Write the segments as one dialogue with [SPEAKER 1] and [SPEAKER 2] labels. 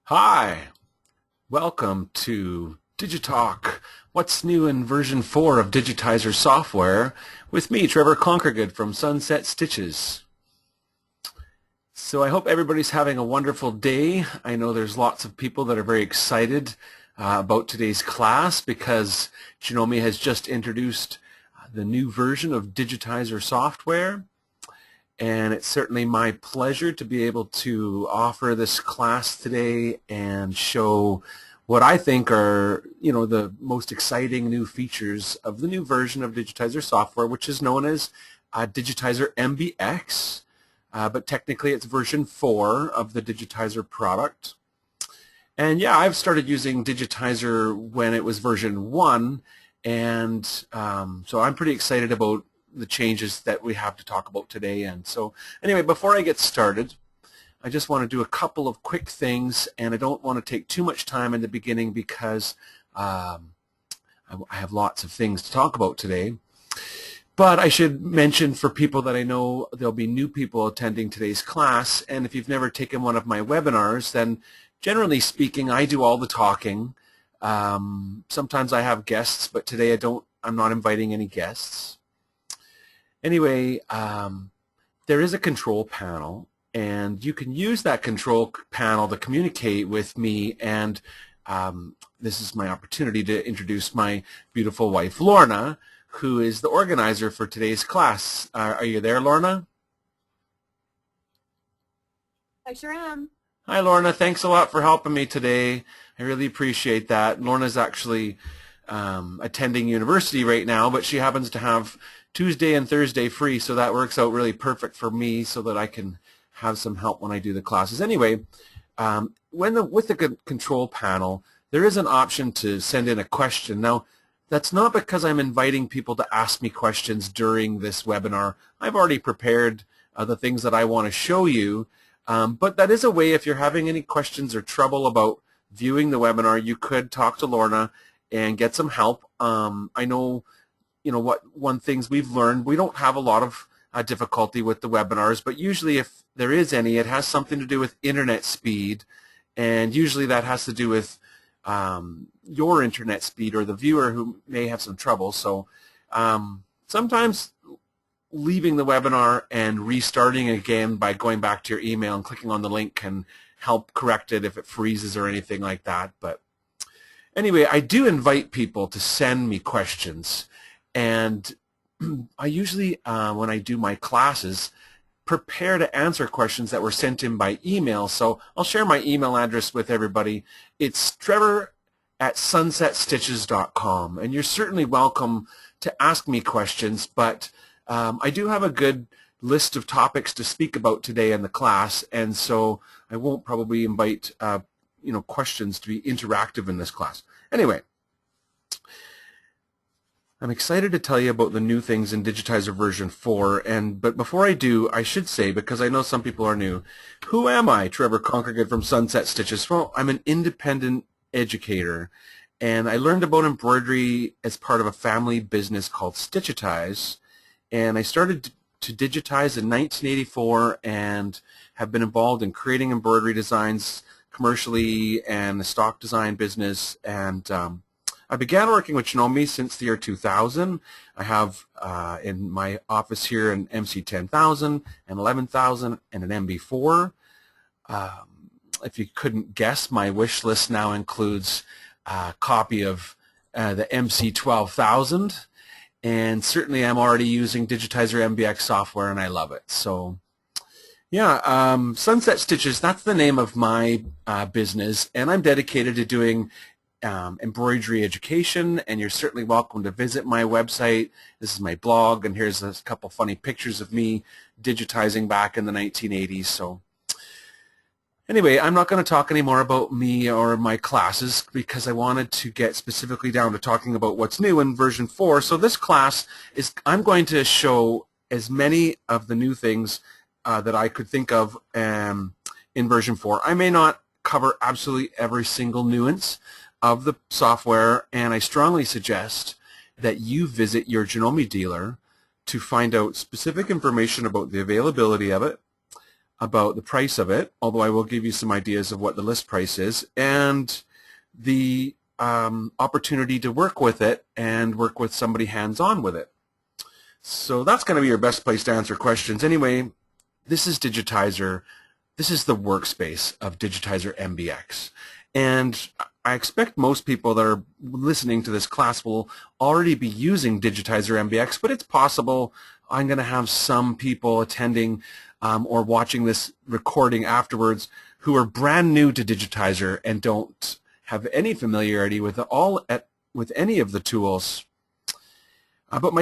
[SPEAKER 1] Hi, welcome to Digitalk. What's new in version 4 of Digitizer software with me, Trevor Conquergood from Sunset Stitches. So I hope everybody's having a wonderful day. I know there's lots of people that are very excited about today's class because Janome has just introduced the new version of Digitizer software. And it's certainly my pleasure to be able to offer this class today and show what I think are, the most exciting new features of the new version of Digitizer software, which is known as Digitizer MBX, but technically it's version 4 of the Digitizer product. And yeah, I've started using Digitizer when it was version 1, and so I'm pretty excited about the changes that we have to talk about today. And so anyway, before I get started, I just want to do a couple of quick things, and I don't want to take too much time in the beginning because I have lots of things to talk about today. But I should mention for people that I know there'll be new people attending today's class, and if you've never taken one of my webinars, then generally speaking, I do all the talking. Sometimes I have guests, but today I'm not inviting any guests. Anyway, there is a control panel, and you can use that control panel to communicate with me, and this is my opportunity to introduce my beautiful wife, Lorna, who is the organizer for today's class. Are you there, Lorna?
[SPEAKER 2] I sure am.
[SPEAKER 1] Hi, Lorna. Thanks a lot for helping me today. I really appreciate that. Lorna's actually attending university right now, but she happens to have Tuesday and Thursday free, so that works out really perfect for me so that I can have some help when I do the classes. Anyway, with the control panel, there is an option to send in a question. Now, that's not because I'm inviting people to ask me questions during this webinar. I've already prepared the things that I want to show you, but that is a way if you're having any questions or trouble about viewing the webinar, you could talk to Lorna and get some help. I know one things we've learned, we don't have a lot of difficulty with the webinars, but usually if there is any, it has something to do with internet speed, and usually that has to do with your internet speed or the viewer who may have some trouble. So sometimes leaving the webinar and restarting again by going back to your email and clicking on the link can help correct it if it freezes or anything like that. But anyway, I do invite people to send me questions. And I usually, when I do my classes, prepare to answer questions that were sent in by email. So I'll share my email address with everybody. It's trevor@sunsetstitches.com. And you're certainly welcome to ask me questions, but I do have a good list of topics to speak about today in the class, and so I won't probably invite questions to be interactive in this class. Anyway, I'm excited to tell you about the new things in Digitizer version 4, but before I do, I should say, because I know some people are new, who am I, Trevor Conquergood from Sunset Stitches? Well, I'm an independent educator, and I learned about embroidery as part of a family business called Stitchitize, and I started to digitize in 1984 and have been involved in creating embroidery designs commercially and a stock design business, and I began working with Janome since the year 2000. I have in my office here an MC10000, an 11000, and an MB4. If you couldn't guess, my wish list now includes a copy of the MC12000, and certainly I'm already using Digitizer MBX software, and I love it. So yeah, Sunset Stitches, that's the name of my business, and I'm dedicated to doing embroidery education, and you're certainly welcome to visit my website. This is my blog, and here's a couple funny pictures of me digitizing back in the 1980s. So anyway, I'm not going to talk anymore about me or my classes because I wanted to get specifically down to talking about what's new in version 4. So this class I'm going to show as many of the new things that I could think of in version 4. I may not cover absolutely every single nuance of the software, and I strongly suggest that you visit your Janome dealer to find out specific information about the availability of it, about the price of it, although I will give you some ideas of what the list price is, and the opportunity to work with it and work with somebody hands-on with it. So that's going to be your best place to answer questions. Anyway, this is Digitizer. This is the workspace of Digitizer MBX. And I expect most people that are listening to this class will already be using Digitizer MBX, but it's possible I'm going to have some people attending or watching this recording afterwards who are brand new to Digitizer and don't have any familiarity with any of the tools. But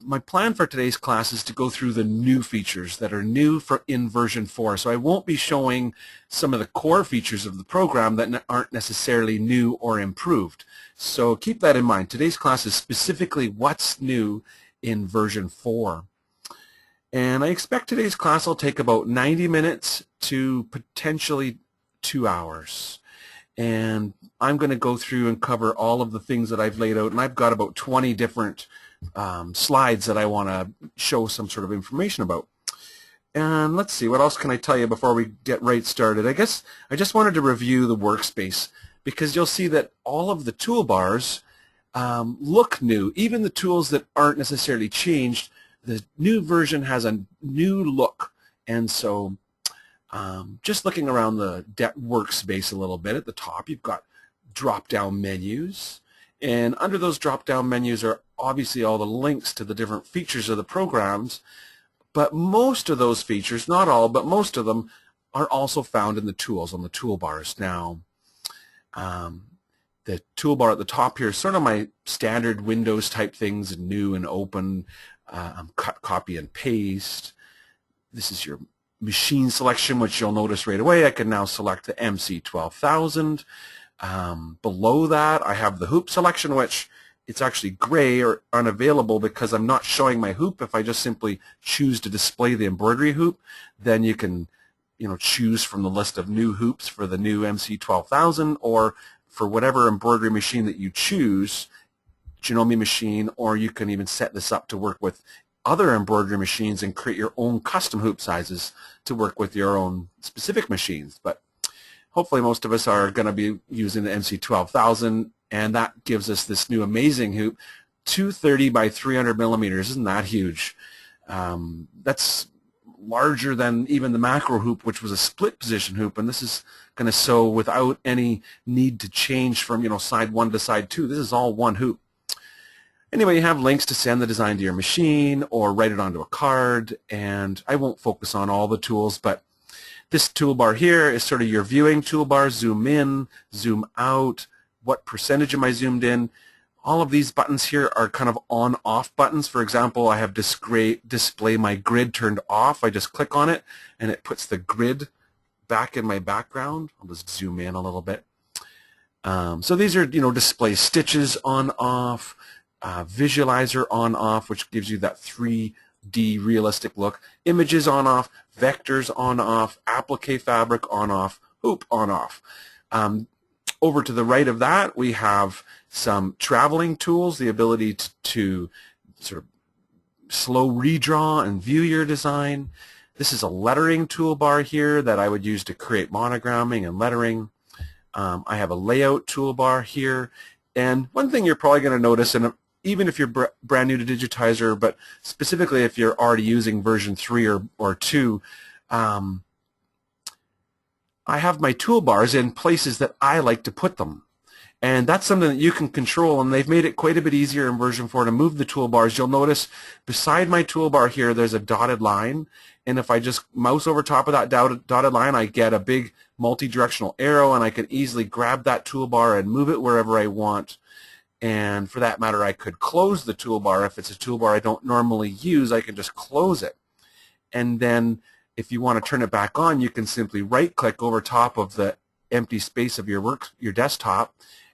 [SPEAKER 1] my plan for today's class is to go through the new features that are new in version 4. So I won't be showing some of the core features of the program that aren't necessarily new or improved. So keep that in mind. Today's class is specifically what's new in version 4. And I expect today's class will take about 90 minutes to potentially 2 hours. And I'm going to go through and cover all of the things that I've laid out, and I've got about 20 different slides that I want to show some sort of information about. And let's see, what else can I tell you before we get right started? I guess I just wanted to review the workspace, because you'll see that all of the toolbars look new. Even the tools that aren't necessarily changed, the new version has a new look. And so just looking around the workspace a little bit, at the top you've got drop-down menus, and under those drop-down menus are obviously all the links to the different features of the programs, but most of those features, not all, but most of them are also found in the tools, on the toolbars. Now, the toolbar at the top here is sort of my standard Windows type things, new and open, cut, copy, and paste. This is your machine selection, which you'll notice right away. I can now select the MC12000. Below that, I have the hoop selection, which it's actually gray or unavailable because I'm not showing my hoop. If I just simply choose to display the embroidery hoop, then you can, choose from the list of new hoops for the new MC12000, or for whatever embroidery machine that you choose, Janome machine, or you can even set this up to work with other embroidery machines and create your own custom hoop sizes to work with your own specific machines. But hopefully most of us are going to be using the MC12000, and that gives us this new amazing hoop, 230 by 300 millimeters. Isn't that huge? That's larger than even the macro hoop, which was a split position hoop, and this is going to sew without any need to change from side 1 to side 2. This is all one hoop. Anyway, you have links to send the design to your machine or write it onto a card, and I won't focus on all the tools, but this toolbar here is sort of your viewing toolbar. Zoom in, zoom out, what percentage am I zoomed in. All of these buttons here are kind of on-off buttons. For example, I have display my grid turned off. I just click on it, and it puts the grid back in my background. I'll just zoom in a little bit. So these are, display stitches on-off, visualizer on-off, which gives you that 3D realistic look, images on-off, vectors on-off, applique fabric on-off, hoop on-off. Over to the right of that, we have some traveling tools, the ability to sort of slow redraw and view your design. This is a lettering toolbar here that I would use to create monogramming and lettering. I have a layout toolbar here. And one thing you're probably going to notice, and even if you're brand new to Digitizer, but specifically if you're already using version 3 or 2, I have my toolbars in places that I like to put them. And that's something that you can control, and they've made it quite a bit easier in version 4 to move the toolbars. You'll notice beside my toolbar here there's a dotted line, and if I just mouse over top of that dotted line, I get a big multi-directional arrow, and I can easily grab that toolbar and move it wherever I want. And for that matter, I could close the toolbar. If it's a toolbar I don't normally use, I can just close it. And then if you want to turn it back on, you can simply right-click over top of the empty space of your desktop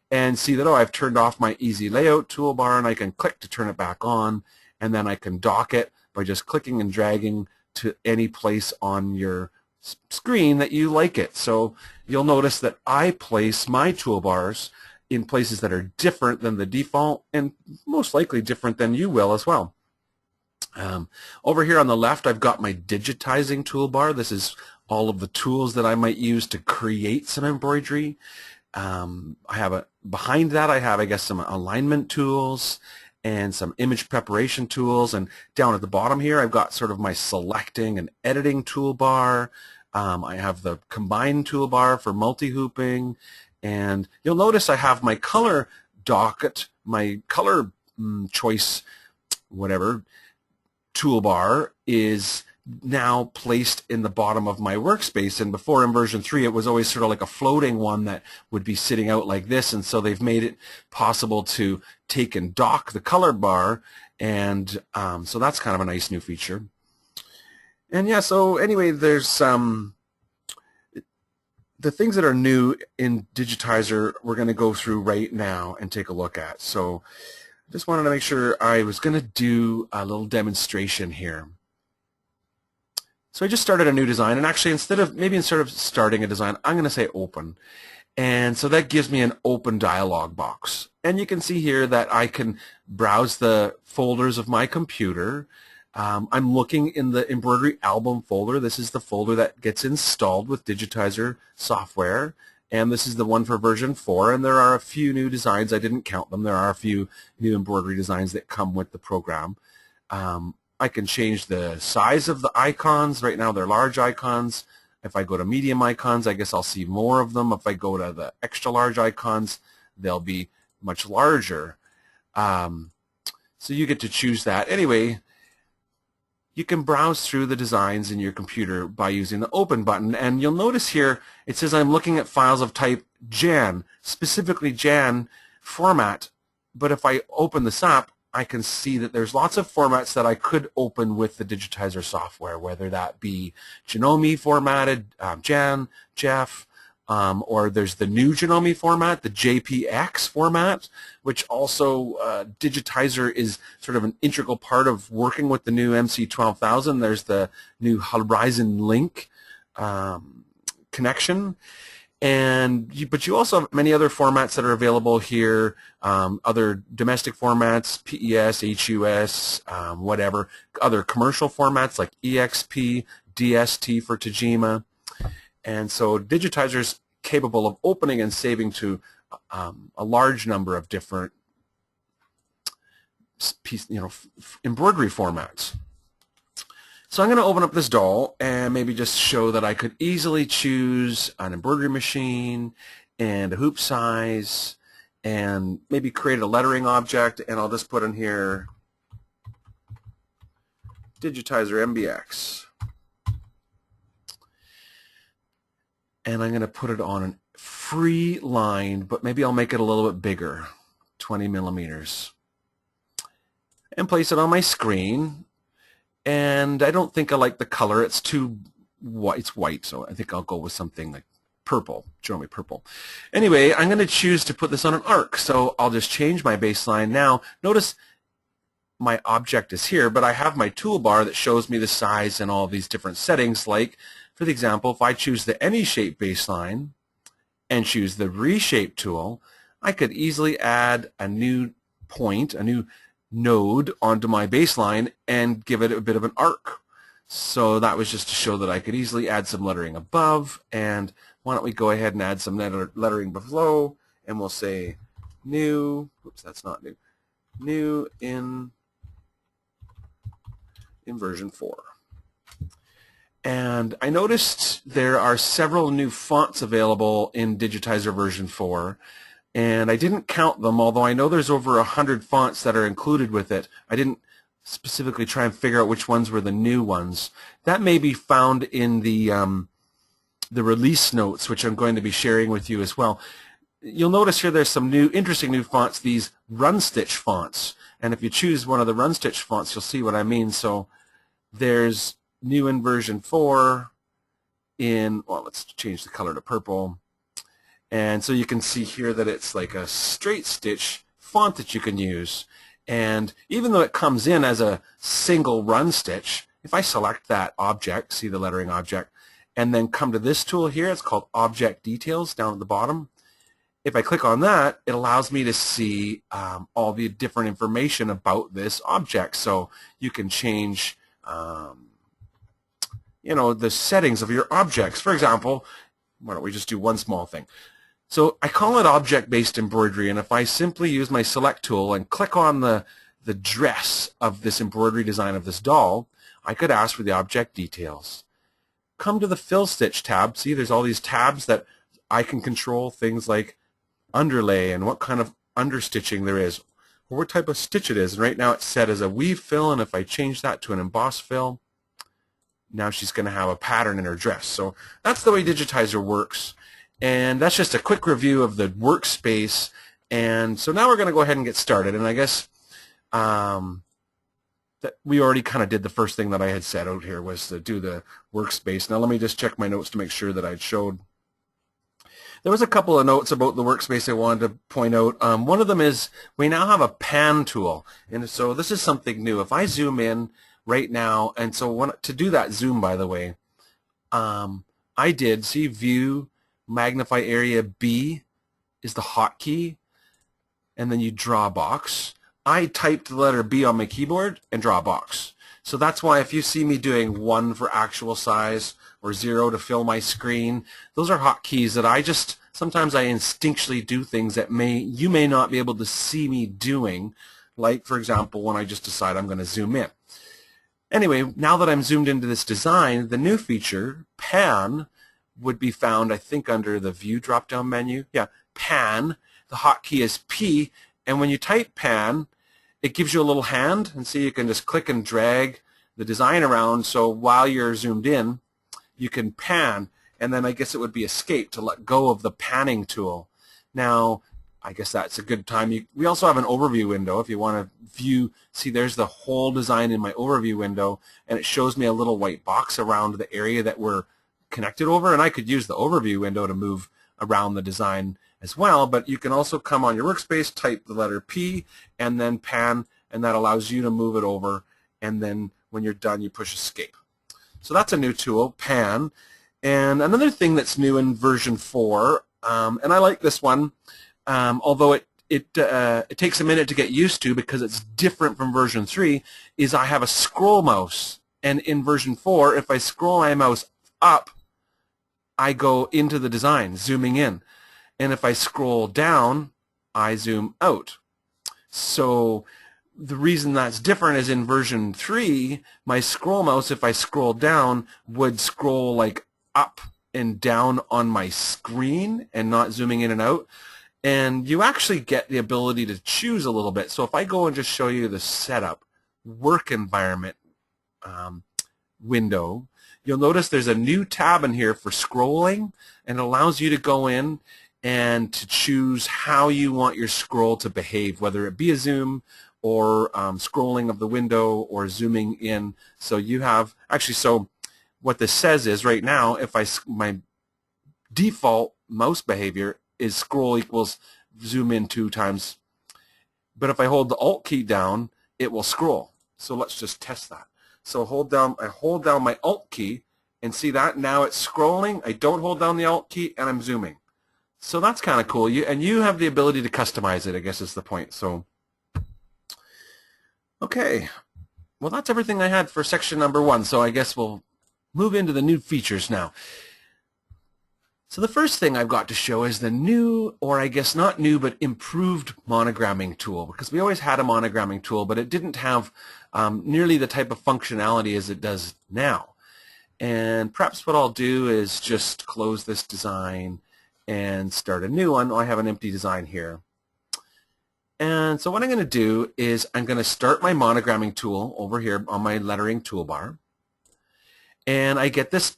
[SPEAKER 1] and see that, oh, I've turned off my easy layout toolbar, and I can click to turn it back on, and then I can dock it by just clicking and dragging to any place on your screen that you like it. So you'll notice that I place my toolbars in places that are different than the default, and most likely different than you will as well. Over here on the left, I've got my digitizing toolbar. This is all of the tools that I might use to create some embroidery. Behind that I have, I guess, some alignment tools and some image preparation tools, and down at the bottom here I've got sort of my selecting and editing toolbar. I have the combine toolbar for multi-hooping, and you'll notice I have my color docket, my color choice, whatever, toolbar is now placed in the bottom of my workspace, and before in version 3 it was always sort of like a floating one that would be sitting out like this, and so they've made it possible to take and dock the color bar, and so that's kind of a nice new feature. And yeah, so anyway, there's the things that are new in Digitizer we're going to go through right now and take a look at. So I just wanted to make sure I was going to do a little demonstration here. So I just started a new design, and actually instead of starting a design, I'm going to say open. And so that gives me an open dialog box. And you can see here that I can browse the folders of my computer. I'm looking in the embroidery album folder. This is the folder that gets installed with Digitizer software. And this is the one for version 4. And there are a few new designs. I didn't count them. There are a few new embroidery designs that come with the program. I can change the size of the icons. Right now they're large icons. If I go to medium icons, I guess I'll see more of them. If I go to the extra large icons, they'll be much larger. So you get to choose that. Anyway, you can browse through the designs in your computer by using the open button, and you'll notice here it says I'm looking at files of type JAN, specifically JAN format. But if I open this up, I can see that there's lots of formats that I could open with the Digitizer software, whether that be Janome formatted, Jan, Jeff, or there's the new Janome format, the JPX format, which also Digitizer is sort of an integral part of working with the new MC12000. There's the new Horizon Link connection. But you also have many other formats that are available here, other domestic formats, PES, HUS, whatever, other commercial formats like EXP, DST for Tajima. And so Digitizer is capable of opening and saving to a large number of different embroidery formats. So I'm going to open up this doll and maybe just show that I could easily choose an embroidery machine and a hoop size and maybe create a lettering object, and I'll just put in here Digitizer MBX. And I'm going to put it on a free line, but maybe I'll make it a little bit bigger, 20 millimeters, and place it on my screen. And I don't think I like the color. It's too white. It's white, so I think I'll go with something like purple, Janome purple. Anyway, I'm going to choose to put this on an arc, so I'll just change my baseline now. Notice my object is here, but I have my toolbar that shows me the size and all these different settings. Like, for the example, if I choose the Any Shape baseline and choose the Reshape tool, I could easily add a new point, a new node onto my baseline and give it a bit of an arc. So that was just to show that I could easily add some lettering above, and why don't we go ahead and add some lettering below, and we'll say new, oops, that's not new, new in version 4. And I noticed there are several new fonts available in Digitizer version 4. And I didn't count them, although I know there's over 100 fonts that are included with it. I didn't specifically try and figure out which ones were the new ones. That may be found in the release notes, which I'm going to be sharing with you as well. You'll notice here there's some new, interesting new fonts, these run stitch fonts. And if you choose one of the run stitch fonts, you'll see what I mean. So there's new in version 4 in, well, let's change the color to purple. And so you can see here that it's like a straight stitch font that you can use. And even though it comes in as a single run stitch, if I select that object, see the lettering object, and then come to this tool here, it's called Object Details down at the bottom. If I click on that, it allows me to see all the different information about this object. So you can change the settings of your objects. For example, why don't we just do one small thing? So I call it object-based embroidery, and if I simply use my select tool and click on the dress of this embroidery design of this doll, I could ask for the object details. Come to the Fill Stitch tab. See, there's all these tabs that I can control things like underlay and what kind of understitching there is, or what type of stitch it is. And right now it's set as a weave fill, and if I change that to an emboss fill, now she's going to have a pattern in her dress. So that's the way Digitizer works. And that's just a quick review of the workspace. And so now we're going to go ahead and get started. And I guess that we already kind of did the first thing that I had set out here was to do the workspace. Now let me just check my notes to make sure that I'd showed. There was a couple of notes about the workspace I wanted to point out. One of them is we now have a pan tool. And so this is something new. If I zoom in right now, and so to do that zoom, by the way, I did see View, Magnify Area B is the hotkey, and then you draw a box. I typed the letter B on my keyboard and draw a box. So that's why if you see me doing 1 for actual size or 0 to fill my screen, those are hotkeys that sometimes I instinctually do things that you may not be able to see me doing, like for example when I just decide I'm going to zoom in. Anyway, now that I'm zoomed into this design, the new feature, Pan, would be found, I think, under the View drop-down menu. Yeah, Pan. The hotkey is P, and when you type Pan, it gives you a little hand, and see you can just click and drag the design around, so while you're zoomed in, you can pan, and then I guess it would be Escape to let go of the panning tool. Now, I guess that's a good time. We also have an overview window if you want to view. See, there's the whole design in my overview window, and it shows me a little white box around the area that we're connected over, and I could use the overview window to move around the design as well, but you can also come on your workspace, type the letter P, and then pan, and that allows you to move it over, and then when you're done, you push Escape. So that's a new tool, Pan. And another thing that's new in version 4, and I like this one, although it takes a minute to get used to because it's different from version 3, is I have a scroll mouse. And in version 4, if I scroll my mouse up, I go into the design, zooming in. And if I scroll down, I zoom out. So the reason that's different is in version 3, my scroll mouse, if I scroll down, would scroll like up and down on my screen and not zooming in and out. And you actually get the ability to choose a little bit. So if I go and just show you the setup, work environment window, you'll notice there's a new tab in here for scrolling, and it allows you to go in and to choose how you want your scroll to behave, whether it be a zoom or scrolling of the window or zooming in. So you have, actually, so what this says is right now, if my default mouse behavior is scroll equals zoom in 2 times, but if I hold the Alt key down, it will scroll. So let's just test that. So I hold down my Alt key, and see that now it's scrolling. I don't hold down the Alt key, and I'm zooming. So that's kind of cool. And you have the ability to customize it, I guess is the point. So, okay. Well, that's everything I had for section number 1. So I guess we'll move into the new features now. So the first thing I've got to show is the new, or I guess not new, but improved monogramming tool. Because we always had a monogramming tool, but it didn't have nearly the type of functionality as it does now. And perhaps what I'll do is just close this design and start a new one. I have an empty design here. And so what I'm going to do is I'm going to start my monogramming tool over here on my lettering toolbar. And I get this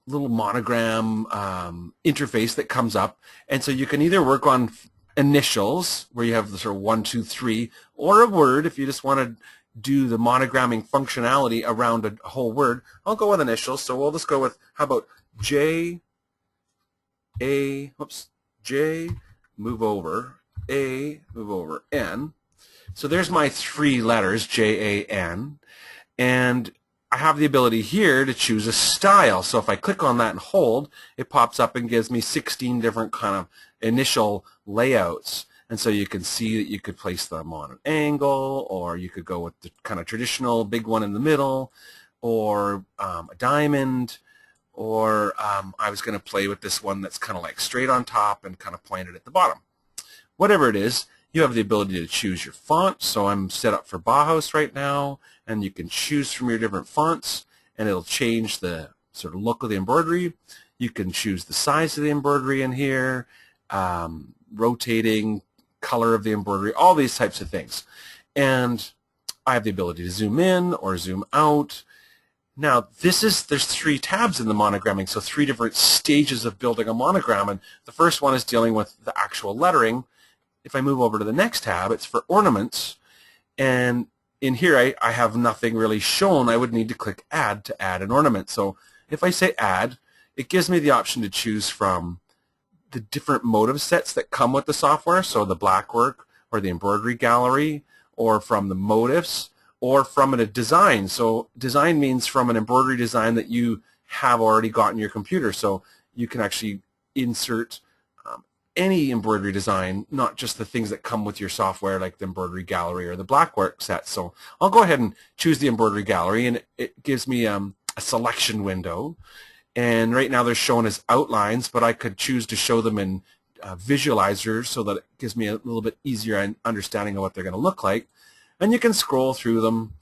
[SPEAKER 1] little monogram interface that comes up. And so you can either work on initials, where you have the sort of 1, 2, 3, or a word if you just want to do the monogramming functionality around a whole word. I'll go with initials. So we'll just go with, how about J, A, whoops, J, move over, A, move over, N. So there's my 3 letters, J, A, N. And I have the ability here to choose a style. So if I click on that and hold, it pops up and gives me 16 different kind of initial layouts. And so you can see that you could place them on an angle, or you could go with the kind of traditional big one in the middle, or a diamond, or I was going to play with this one that's kind of like straight on top and kind of pointed at the bottom. Whatever it is, you have the ability to choose your font. So I'm set up for Bauhaus right now, and you can choose from your different fonts, and it'll change the sort of look of the embroidery. You can choose the size of the embroidery in here, rotating, color of the embroidery, all these types of things. And I have the ability to zoom in or zoom out. Now, there's 3 tabs in the monogramming, so 3 different stages of building a monogram. And the first one is dealing with the actual lettering. If I move over to the next tab, it's for ornaments. And in here, I have nothing really shown. I would need to click Add to add an ornament. So if I say Add, it gives me the option to choose from the different motive sets that come with the software, so the blackwork or the embroidery gallery, or from the motifs, or from a design. So design means from an embroidery design that you have already got in your computer. So you can actually insert any embroidery design, not just the things that come with your software like the embroidery gallery or the blackwork set. So I'll go ahead and choose the embroidery gallery, and it gives me a selection window. And right now they're shown as outlines, but I could choose to show them in visualizers so that it gives me a little bit easier understanding of what they're going to look like. And you can scroll through them,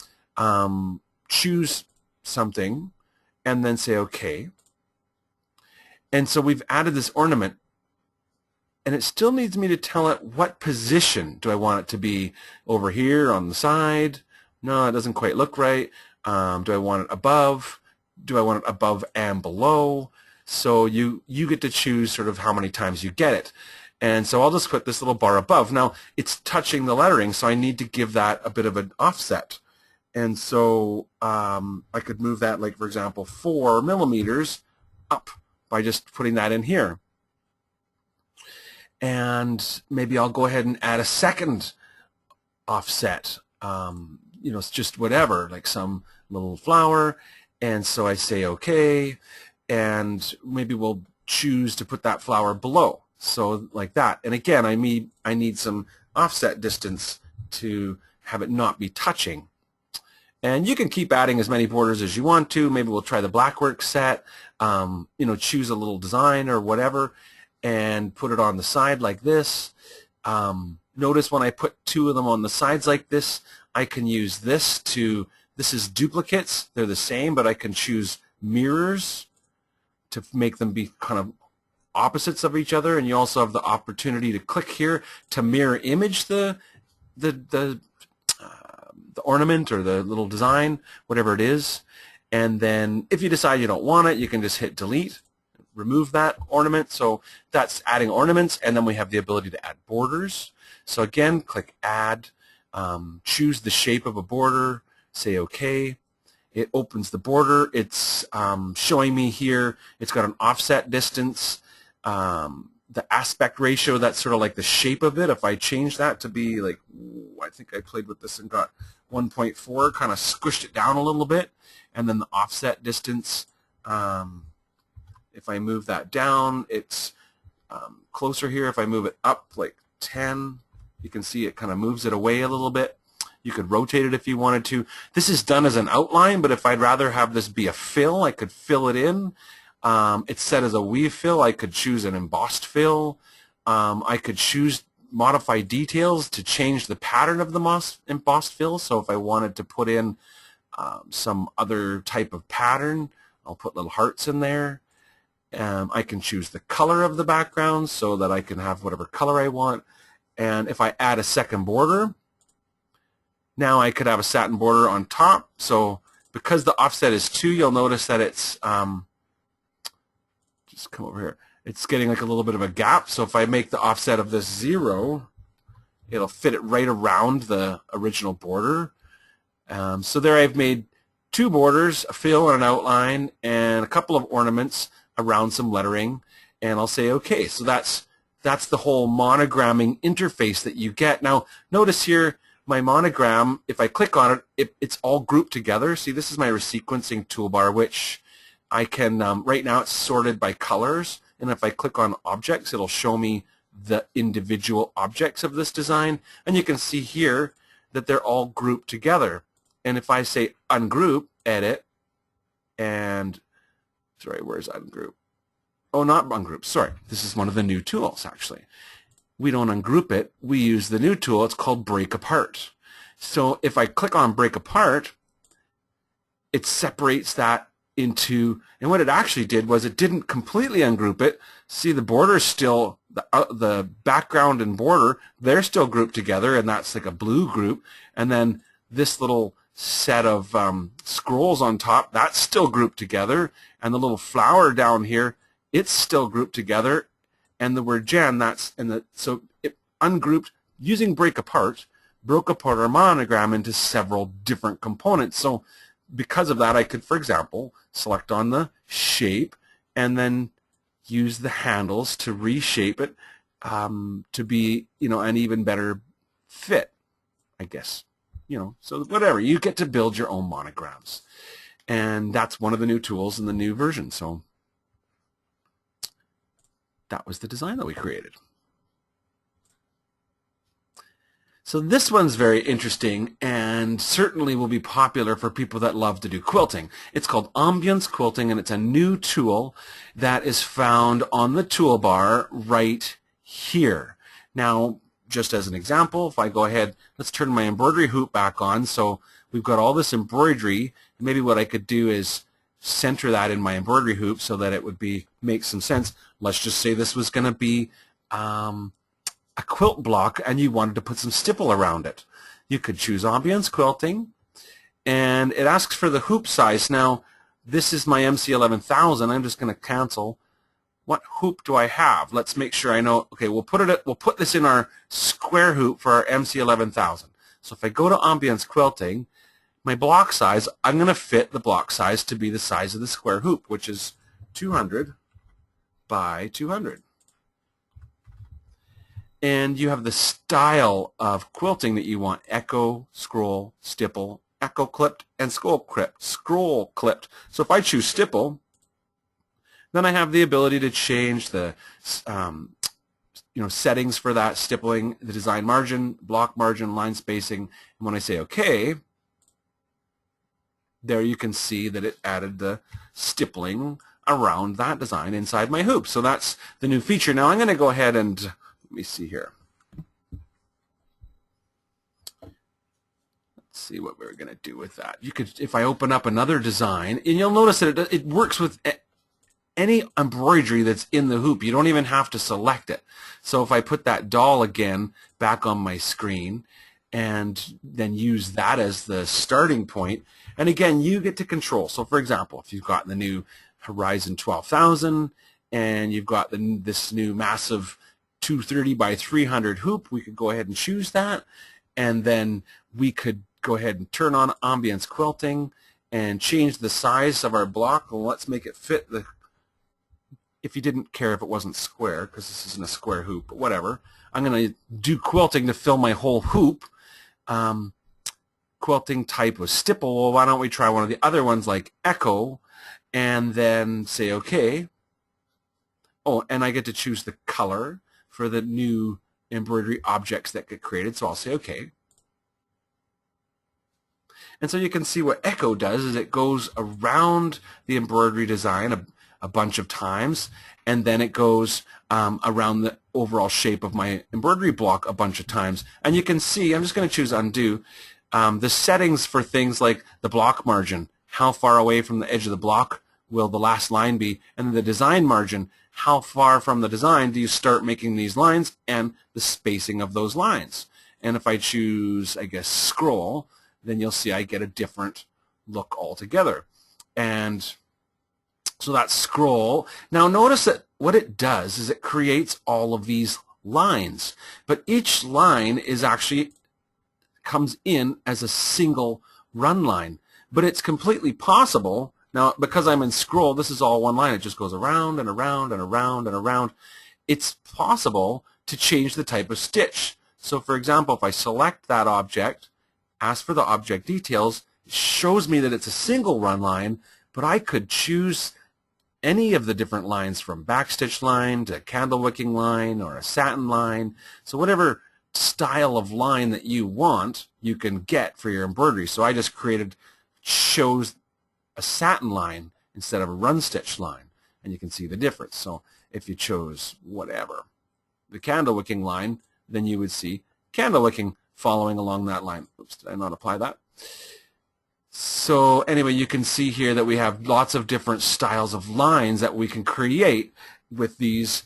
[SPEAKER 1] choose something, and then say OK. And so we've added this ornament, and it still needs me to tell it what position do I want it to be. Over here on the side? No, it doesn't quite look right. Do I want it above? Do I want it above and below? So you get to choose sort of how many times you get it. And so I'll just put this little bar above. Now, it's touching the lettering, so I need to give that a bit of an offset. And so I could move that, like, for example, 4 millimeters up by just putting that in here. And maybe I'll go ahead and add a second offset. You know, it's just whatever, like some little flower. And so I say OK, and maybe we'll choose to put that flower below. So like that. And again, I need some offset distance to have it not be touching. And you can keep adding as many borders as you want to. Maybe we'll try the blackwork set, you know, choose a little design or whatever, and put it on the side like this. Notice when I put 2 of them on the sides like this, I can use this to, this is duplicates. They're the same, but I can choose mirrors to make them be kind of opposites of each other. And you also have the opportunity to click here to mirror image the ornament or the little design, whatever it is. And then if you decide you don't want it, you can just hit delete, remove that ornament. So that's adding ornaments. And then we have the ability to add borders. So again, click add, choose the shape of a border, say OK. It opens the border. It's showing me here, it's got an offset distance. The aspect ratio, that's sort of like the shape of it. If I change that to be like, I think I played with this and got 1.4, kind of squished it down a little bit. And then the offset distance, if I move that down, it's closer here. If I move it up like 10, you can see it kind of moves it away a little bit. You could rotate it if you wanted to. This is done as an outline, but if I'd rather have this be a fill, I could fill it in. It's set as a weave fill. I could choose an embossed fill. I could choose modify details to change the pattern of the embossed fill. So if I wanted to put in some other type of pattern, I'll put little hearts in there. I can choose the color of the background so that I can have whatever color I want. And if I add a second border, now I could have a satin border on top. So because the offset is 2, you'll notice that it's just come over here. It's getting like a little bit of a gap. So if I make the offset of this 0, it'll fit it right around the original border. So there I've made 2 borders, a fill and an outline, and a couple of ornaments around some lettering. And I'll say OK. So that's the whole monogramming interface that you get. Now notice here my monogram, if I click on it, it's all grouped together. See, this is my resequencing toolbar, which I can, right now it's sorted by colors, and if I click on objects, it'll show me the individual objects of this design, and you can see here that they're all grouped together. And if I say ungroup, edit, and, sorry, where's ungroup? Oh, not ungroup, sorry. This is one of the new tools, actually. We don't ungroup it. We use the new tool. It's called break apart. So if I click on break apart, it separates that into, and what it actually did was it didn't completely ungroup it. See, the border is still, the background and border, they're still grouped together, and that's like a blue group. And then this little set of scrolls on top, that's still grouped together. And the little flower down here, it's still grouped together. And the word Jan, that's, so it ungrouped using break apart, broke apart our monogram into several different components. So because of that, I could, for example, select on the shape and then use the handles to reshape it to be, an even better fit, I guess. So whatever, you get to build your own monograms. And that's one of the new tools in the new version. So that was the design that we created. So this one's very interesting and certainly will be popular for people that love to do quilting. It's called AMBIANCE Quilting, and it's a new tool that is found on the toolbar right here. Now, just as an example, if I go ahead, let's turn my embroidery hoop back on. So we've got all this embroidery. Maybe what I could do is center that in my embroidery hoop so that it would make some sense. Let's just say this was going to be a quilt block and you wanted to put some stipple around it. You could choose AMBIANCE Quilting, and it asks for the hoop size. Now, this is my MC 11000. I'm just going to cancel. What hoop do I have? Let's make sure I know. Okay, we'll put this in our square hoop for our MC 11000. So if I go to AMBIANCE Quilting, my block size, I'm going to fit the block size to be the size of the square hoop, which is 200 by 200. And you have the style of quilting that you want: echo, scroll, stipple, echo clipped, and scroll clipped. So if I choose stipple, then I have the ability to change the settings for that stippling, the design margin, block margin, line spacing. And when I say OK, there you can see that it added the stippling around that design inside my hoop. So that's the new feature. Now I'm going to go ahead and let me see here. Let's see what we're going to do with that. You could, if I open up another design, and you'll notice that it works with any embroidery that's in the hoop. You don't even have to select it. So if I put that doll again back on my screen and then use that as the starting point, and again, you get to control. So for example, if you've got the new Horizon 12,000 and you've got this new massive 230 by 300 hoop, we could go ahead and choose that, and then we could go ahead and turn on AMBIANCE Quilting and change the size of our block. Well, let's make it fit the, if you didn't care if it wasn't square, because this isn't a square hoop, but whatever. I'm going to do quilting to fill my whole hoop. Quilting type was stipple. Well, why don't we try one of the other ones like echo, and then say OK. Oh, and I get to choose the color for the new embroidery objects that get created, so I'll say OK. And so you can see what echo does is it goes around the embroidery design a bunch of times, and then it goes around the overall shape of my embroidery block a bunch of times. And you can see, I'm just going to choose undo, the settings for things like the block margin, how far away from the edge of the block will the last line be, and then the design margin, how far from the design do you start making these lines, and the spacing of those lines. And if I choose, I guess, scroll, then you'll see I get a different look altogether. And so that's scroll. Now notice that what it does is it creates all of these lines, but each line is actually comes in as a single run line. But it's completely possible. Now, because I'm in scroll, this is all one line. It just goes around and around and around and around. It's possible to change the type of stitch. So, for example, if I select that object, ask for the object details, it shows me that it's a single run line, but I could choose any of the different lines from backstitch line to candle wicking line or a satin line. So whatever style of line that you want, you can get for your embroidery. So I just chose a satin line instead of a run stitch line, and you can see the difference. So if you chose whatever, the candle wicking line, then you would see candle wicking following along that line. Oops, did I not apply that? So anyway, you can see here that we have lots of different styles of lines that we can create with these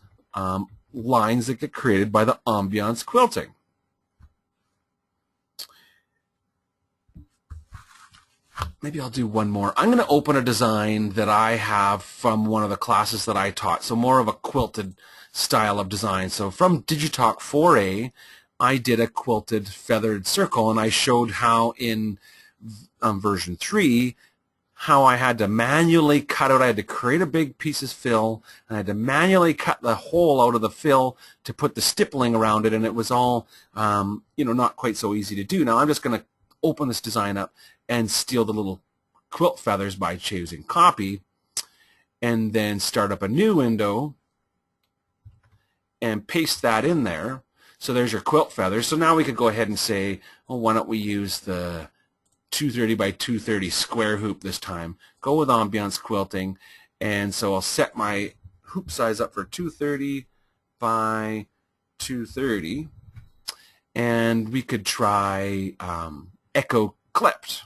[SPEAKER 1] lines that get created by the ambiance quilting. Maybe I'll do one more. I'm going to open a design that I have from one of the classes that I taught, so more of a quilted style of design. So from Digitalk 4A, I did a quilted feathered circle, and I showed how in version 3 how I had to manually cut out. I had to create a big piece of fill, and I had to manually cut the hole out of the fill to put the stippling around it, and it was all not quite so easy to do. Now I'm just going to open this design up and steal the little quilt feathers by choosing copy, and then start up a new window and paste that in there. So there's your quilt feathers. So now we could go ahead and say, well, why don't we use the 230 by 230 square hoop this time. Go with ambiance quilting, and so I'll set my hoop size up for 230 by 230, and we could try echo clipped.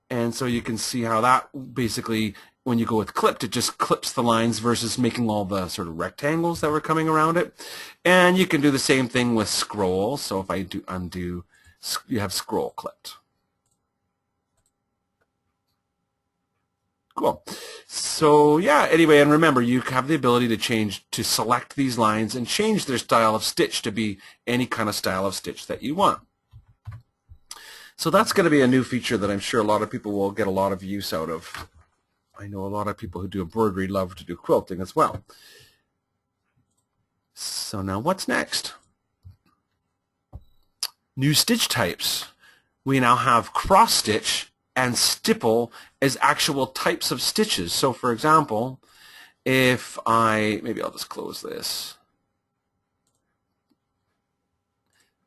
[SPEAKER 1] And so you can see how that basically, when you go with clipped, it just clips the lines versus making all the sort of rectangles that were coming around it. And you can do the same thing with scroll. So if I do undo, you have scroll clipped. Cool. So yeah, anyway, and remember, you have the ability to select these lines and change their style of stitch to be any kind of style of stitch that you want. So that's going to be a new feature that I'm sure a lot of people will get a lot of use out of. I know a lot of people who do embroidery love to do quilting as well. So now what's next? New stitch types. We now have cross stitch and stipple as actual types of stitches. So for example, if maybe I'll just close this.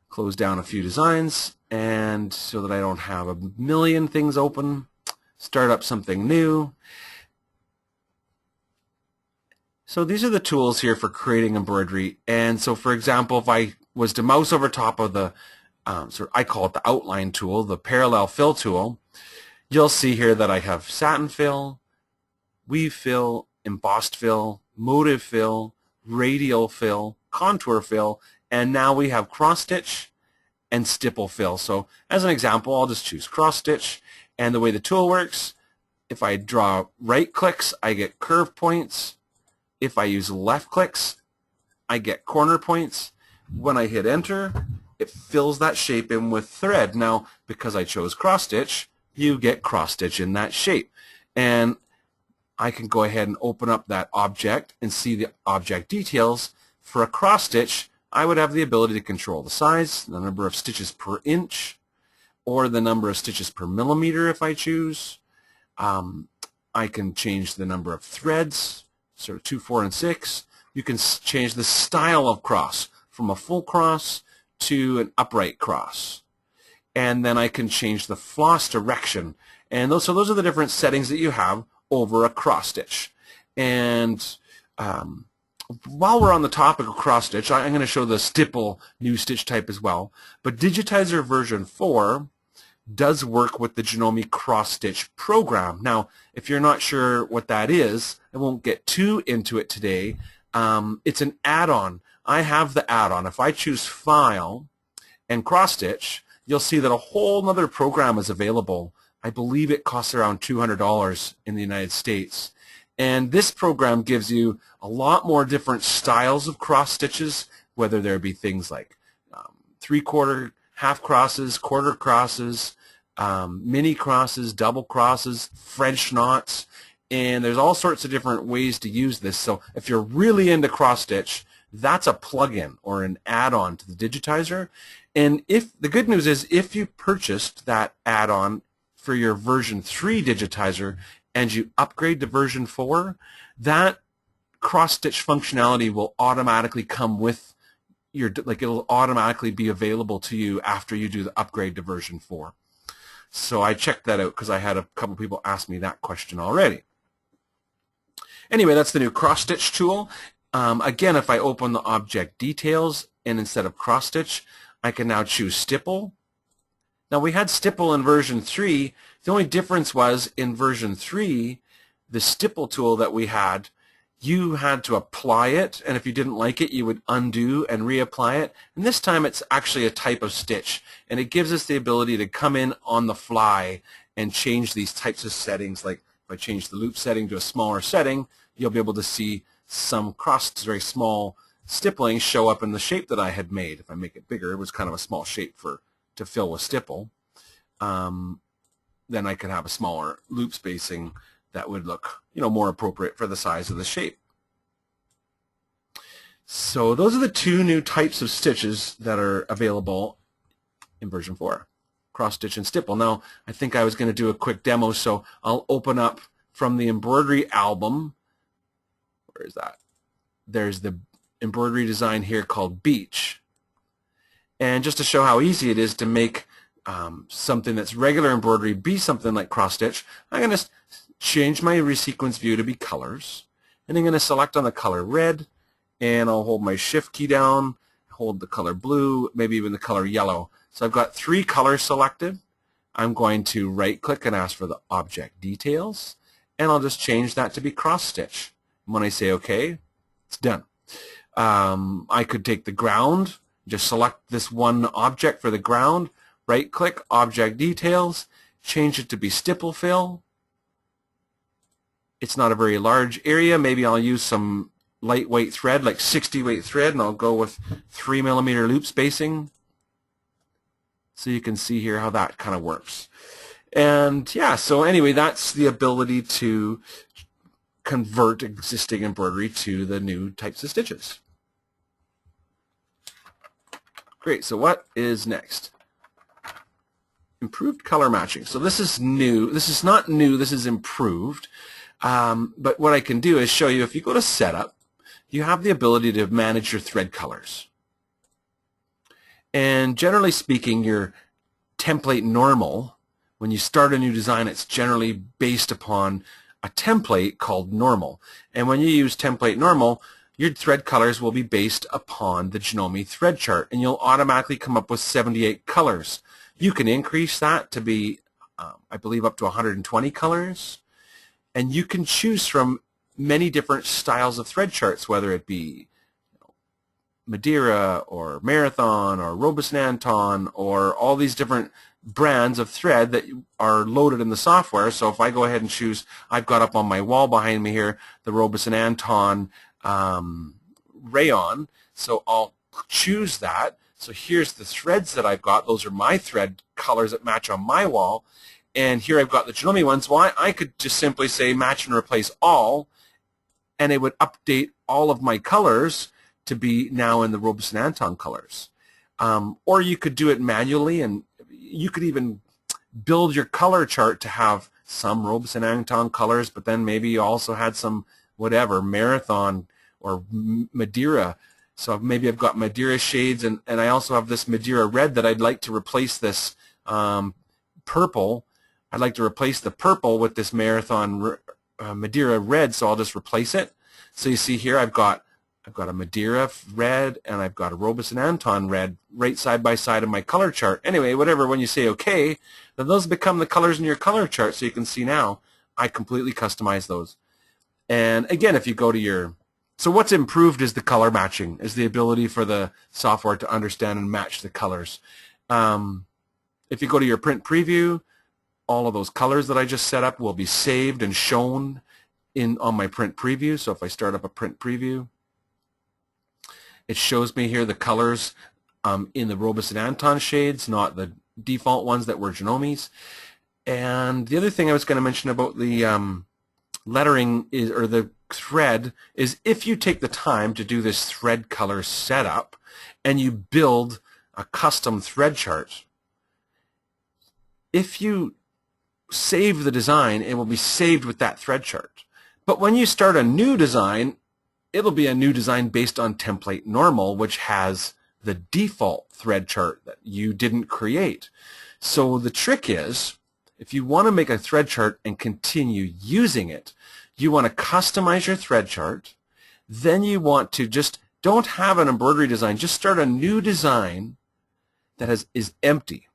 [SPEAKER 1] Close down a few designs, and so that I don't have a million things open, start up something new. So these are the tools here for creating embroidery. And so for example, if I was to mouse over top of the, I call it the outline tool, the parallel fill tool, you'll see here that I have satin fill, weave fill, embossed fill, motive fill, radial fill, contour fill, and now we have cross stitch and stipple fill. So as an example, I'll just choose cross stitch, and the way the tool works, if I draw right clicks, I get curve points. If I use left clicks, I get corner points. When I hit enter, it fills that shape in with thread. Now, because I chose cross stitch, you get cross stitch in that shape. And I can go ahead and open up that object and see the object details. For a cross stitch, I would have the ability to control the size, the number of stitches per inch, or the number of stitches per millimeter if I choose. I can change the number of threads, sort of 2, 4, and 6. You can change the style of cross from a full cross to an upright cross. And then I can change the floss direction. And those are the different settings that you have over a cross stitch. And while we're on the topic of cross stitch, I'm going to show the stipple new stitch type as well. But Digitizer version 4 does work with the Janome cross stitch program. Now, if you're not sure what that is, I won't get too into it today. It's an add-on. I have the add-on. If I choose File and Cross Stitch, you'll see that a whole other program is available. I believe it costs around $200 in the United States. And this program gives you a lot more different styles of cross stitches, whether there be things like 3/4, half crosses, quarter crosses, mini crosses, double crosses, French knots, and there's all sorts of different ways to use this. So if you're really into cross stitch, that's a plug-in or an add-on to the Digitizer. And if the good news is, if you purchased that add-on for your version 3 Digitizer and you upgrade to version 4, that cross-stitch functionality will automatically come with it'll automatically be available to you after you do the upgrade to version 4. So I checked that out because I had a couple people ask me that question already. Anyway, that's the new cross-stitch tool. Again, if I open the object details and instead of cross-stitch, I can now choose stipple. Now we had stipple in version 3. The only difference was in version 3, the stipple tool that we had, you had to apply it, and if you didn't like it, you would undo and reapply it. And this time it's actually a type of stitch, and it gives us the ability to come in on the fly and change these types of settings. Like if I change the loop setting to a smaller setting, you'll be able to see some very small stippling show up in the shape that I had made. If I make it bigger, it was kind of a small shape to fill with stipple. Then I could have a smaller loop spacing that would look, more appropriate for the size of the shape. So those are the two new types of stitches that are available in version 4, cross stitch and stipple. Now I think I was going to do a quick demo, so I'll open up from the embroidery album. Where is that? There's the embroidery design here called Beach. And just to show how easy it is to make something that's regular embroidery be something like cross stitch, I'm going to change my resequence view to be colors, and I'm going to select on the color red, and I'll hold my shift key down, hold the color blue, maybe even the color yellow. So I've got 3 colors selected. I'm going to right click and ask for the object details, and I'll just change that to be cross stitch. And when I say OK, it's done. I could take the ground, just select this one object for the ground, right click, object details, change it to be stipple fill. It's not a very large area. Maybe I'll use some lightweight thread, like 60 weight thread, and I'll go with 3mm loop spacing. So you can see here how that kind of works. And yeah, so anyway, that's the ability to convert existing embroidery to the new types of stitches. Great, so what is next? Improved color matching. So this is new. This is not new, this is improved. But what I can do is show you, if you go to Setup, you have the ability to manage your thread colors. And generally speaking, your template normal, when you start a new design, it's generally based upon a template called normal. And when you use template normal, your thread colors will be based upon the Janome thread chart, and you'll automatically come up with 78 colors. You can increase that to be, I believe, up to 120 colors. And you can choose from many different styles of thread charts, whether it be Madeira or Marathon or Robeson Anton or all these different brands of thread that are loaded in the software. So if I go ahead and choose, I've got up on my wall behind me here the Robeson Anton rayon. So I'll choose that. So here's the threads that I've got. Those are my thread colors that match on my wall. And here I've got the Janome ones. Well, I could just simply say match and replace all, and it would update all of my colors to be now in the Robeson Anton colors. Or you could do it manually, and you could even build your color chart to have some Robeson Anton colors, but then maybe you also had some whatever, Marathon or Madeira. So maybe I've got Madeira shades, and I also have this Madeira red that I'd like to replace this purple. I'd like to replace the purple with this Marathon Madeira red, so I'll just replace it. So you see here I've got a Madeira red and I've got a Robeson Anton red right side by side in my color chart. Anyway, whatever, when you say OK, then those become the colors in your color chart. So you can see now I completely customize those. And again, if you go to your, so what's improved is the color matching, is the ability for the software to understand and match the colors. If you go to your print preview, all of those colors that I just set up will be saved and shown on my print preview. So if I start up a print preview, it shows me here the colors in the Robeson Anton shades, not the default ones that were Janome's. And the other thing I was going to mention about the lettering is, or the thread, is if you take the time to do this thread color setup and you build a custom thread chart, if you save the design, it will be saved with that thread chart. But when you start a new design, it'll be a new design based on template normal, which has the default thread chart that you didn't create. So the trick is, if you want to make a thread chart and continue using it, you want to customize your thread chart. Then you want to just don't have an embroidery design. Just start a new design that is empty.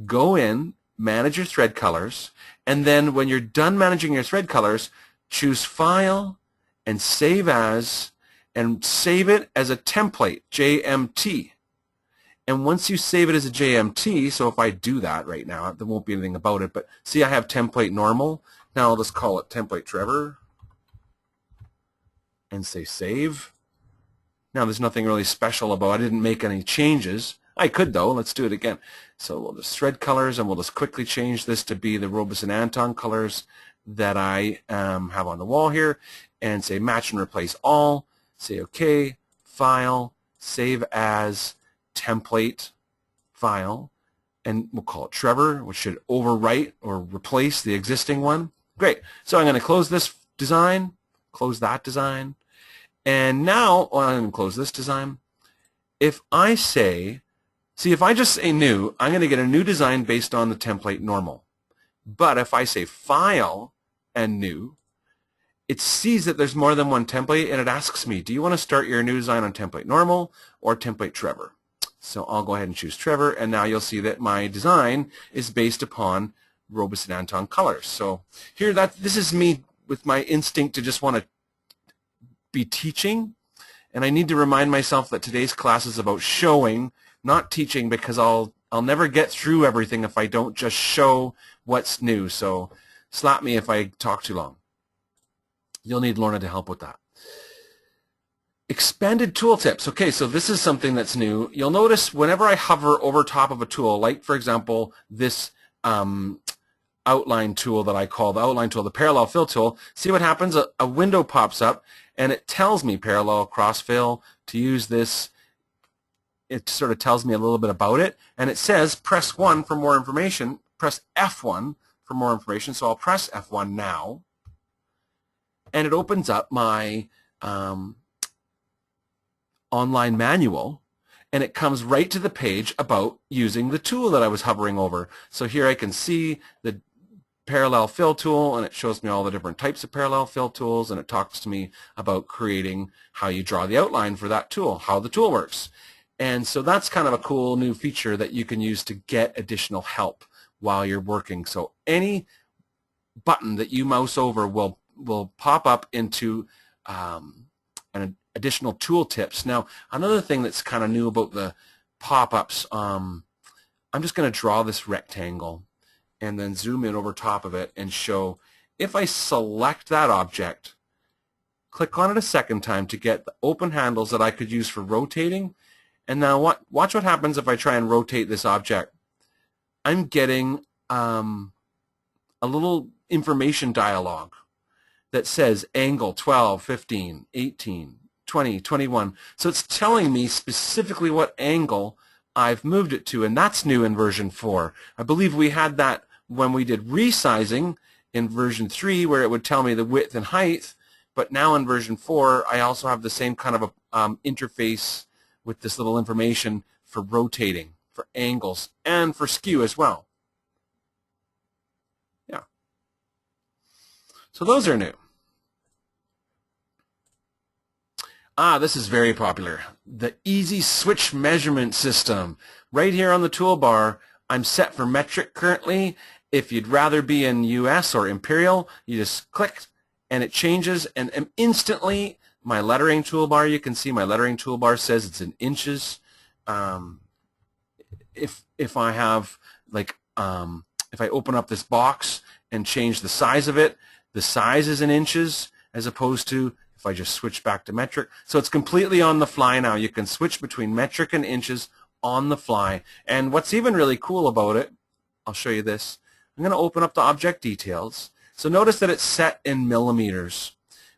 [SPEAKER 1] Go in, manage your thread colors, and then when you're done managing your thread colors, choose File and Save As, and save it as a template, JMT. And once you save it as a JMT, so if I do that right now, there won't be anything about it, but see I have template normal. Now I'll just call it template Trevor and say save. Now there's nothing really special about it. I didn't make any changes. I could though. Let's do it again. So we'll just thread colors, and we'll just quickly change this to be the Robison Anton colors that I have on the wall here, and say match and replace all. Say OK, File, Save As, Template, File, and we'll call it Trevor, which should overwrite or replace the existing one. Great. So I'm going to close this design, close that design, and now I'm going to close this design. If I say, see, if I just say new, I'm going to get a new design based on the template normal. But if I say File and New, it sees that there's more than one template, and it asks me, do you want to start your new design on template normal or template Trevor? So I'll go ahead and choose Trevor, and now you'll see that my design is based upon Robison Anton colors. So here, this is me with my instinct to just want to be teaching, and I need to remind myself that today's class is about showing, not teaching, because I'll never get through everything if I don't just show what's new. So slap me if I talk too long. You'll need Lorna to help with that. Expanded tooltips. Okay, so this is something that's new. You'll notice whenever I hover over top of a tool, like for example this outline tool that I call the outline tool, the parallel fill tool, see what happens? A window pops up and it tells me parallel cross fill to use this. It sort of tells me a little bit about it, and it says press 1 for more information, press F1 for more information. So I'll press F1 now, and it opens up my online manual, and it comes right to the page about using the tool that I was hovering over. So here I can see the parallel fill tool, and it shows me all the different types of parallel fill tools, and it talks to me about creating how you draw the outline for that tool, how the tool works. And so that's kind of a cool new feature that you can use to get additional help while you're working. So any button that you mouse over will pop up into an additional tool tips. Now, another thing that's kind of new about the pop-ups, I'm just going to draw this rectangle and then zoom in over top of it and show, if I select that object, click on it a second time to get the open handles that I could use for rotating. And now watch what happens if I try and rotate this object. I'm getting a little information dialog that says angle 12, 15, 18, 20, 21. So it's telling me specifically what angle I've moved it to, and that's new in version 4. I believe we had that when we did resizing in version 3, where it would tell me the width and height, but now in version 4 I also have the same kind of a interface with this little information for rotating, for angles, and for skew as well. Yeah. So those are new. This is very popular. The Easy Switch Measurement System. Right here on the toolbar, I'm set for metric currently. If you'd rather be in US or imperial, you just click and it changes, and instantly my lettering toolbar, you can see my lettering toolbar says it's in inches. If I have, like, if I open up this box and change the size of it, the size is in inches, as opposed to if I just switch back to metric. So it's completely on the fly now. You can switch between metric and inches on the fly. And what's even really cool about it, I'll show you this. I'm going to open up the object details. So notice that it's set in millimeters.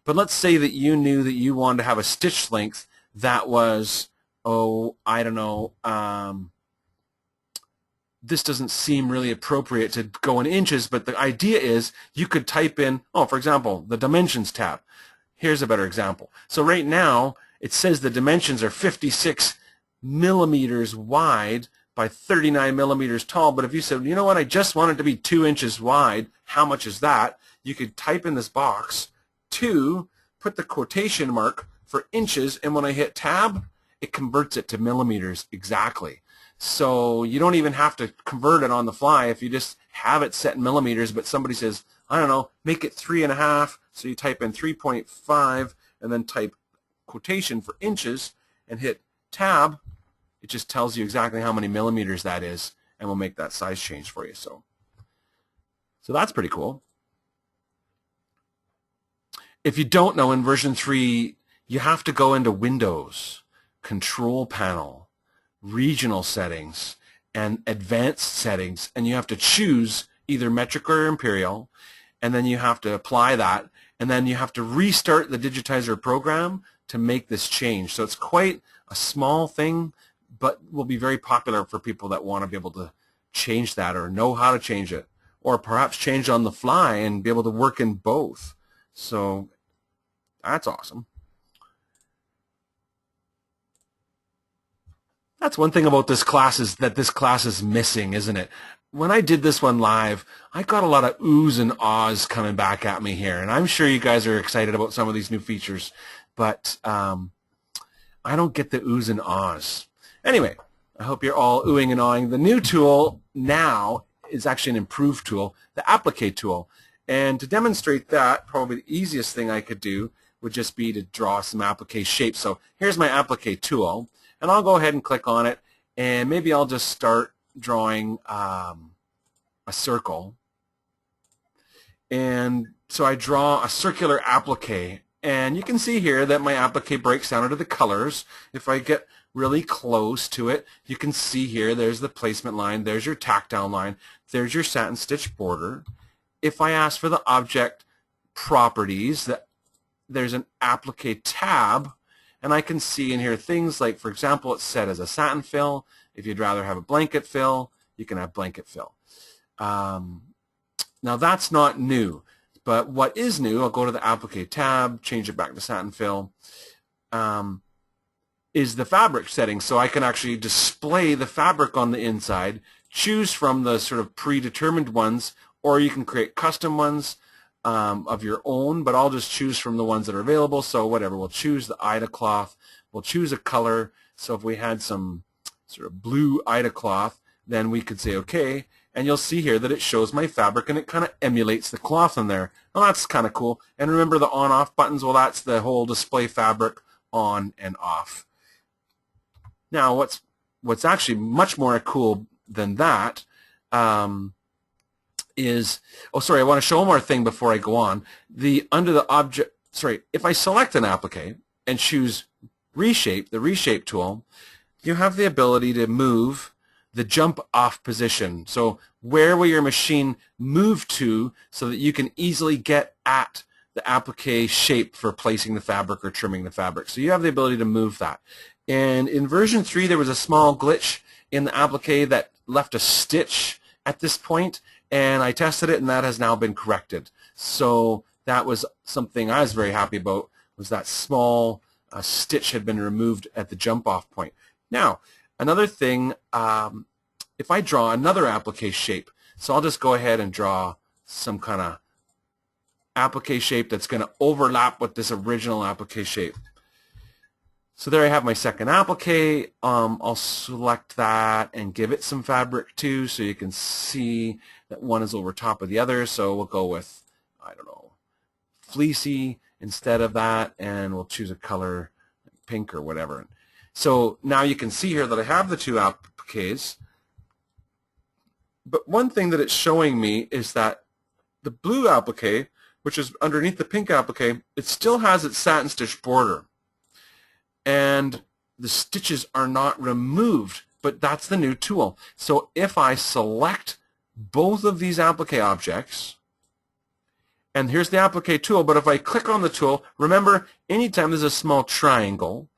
[SPEAKER 1] But let's say that you knew that you wanted to have a stitch length that was, oh, I don't know, this doesn't seem really appropriate to go in inches, but the idea is you could type in, oh, for example, the dimensions tab. Here's a better example. So right now, it says the dimensions are 56 millimeters wide by 39 millimeters tall. But if you said, you know what, I just want it to be 2 inches wide, how much is that? You could type in this box 2, put the quotation mark for inches, and when I hit tab, it converts it to millimeters exactly. So you don't even have to convert it on the fly if you just have it set in millimeters, but somebody says, I don't know, make it 3.5, so you type in 3.5 and then type quotation for inches and hit tab. It just tells you exactly how many millimeters that is, and will make that size change for you. So that's pretty cool. If you don't know, in version 3, you have to go into Windows, Control Panel, Regional Settings, and Advanced Settings, and you have to choose either metric or imperial, and then you have to apply that, and then you have to restart the Digitizer program to make this change. So it's quite a small thing, but will be very popular for people that want to be able to change that or know how to change it, or perhaps change on the fly and be able to work in both. So that's awesome. That's one thing about this class, is that this class is missing, isn't it? When I did this one live, I got a lot of oohs and ahs coming back at me here, and I'm sure you guys are excited about some of these new features, but I don't get the oohs and ahs. Anyway, I hope you're all oohing and ahhing. The new tool now is actually an improved tool, the APPLIQUE tool. And to demonstrate that, probably the easiest thing I could do would just be to draw some applique shapes. So here's my applique tool, and I'll go ahead and click on it, and maybe I'll just start drawing a circle. And so I draw a circular applique, and you can see here that my applique breaks down into the colors. If I get really close to it, you can see here there's the placement line, there's your tack down line, there's your satin stitch border. If I ask for the object properties, there's an applique tab, and I can see in here things like, for example, it's set as a satin fill. If you'd rather have a blanket fill, you can have blanket fill. Now that's not new, but what is new, I'll go to the applique tab, change it back to satin fill, is the fabric setting. So I can actually display the fabric on the inside, choose from the sort of predetermined ones, or you can create custom ones of your own, but I'll just choose from the ones that are available. So whatever, we'll choose the Ida cloth, we'll choose a color. So if we had some sort of blue Ida cloth, then we could say okay, and you'll see here that it shows my fabric and it kind of emulates the cloth in there. Well, that's kind of cool. And remember the on-off buttons, well, that's the whole display fabric on and off. Now what's actually much more cool than that is, oh sorry, I want to show one more thing before I go on. Under the object, sorry, if I select an applique and choose reshape, the reshape tool, you have the ability to move the jump off position. So where will your machine move to so that you can easily get at the applique shape for placing the fabric or trimming the fabric. So you have the ability to move that. And in version 3 there was a small glitch in the applique that left a stitch at this point, and I tested it and that has now been corrected. So that was something I was very happy about, was that small stitch had been removed at the jump off point. Now another thing, if I draw another applique shape, so I'll just go ahead and draw some kind of applique shape that's going to overlap with this original applique shape. So there I have my second applique. I'll select that and give it some fabric too, so you can see that one is over top of the other. So we'll go with, I don't know, fleecy instead of that, and we'll choose a color, pink or whatever. So now you can see here that I have the two appliques, but one thing that it's showing me is that the blue applique, which is underneath the pink applique, it still has its satin stitch border. And the stitches are not removed, but that's the new tool. So if I select both of these applique objects, and here's the applique tool, but if I click on the tool, remember, anytime there's a small triangle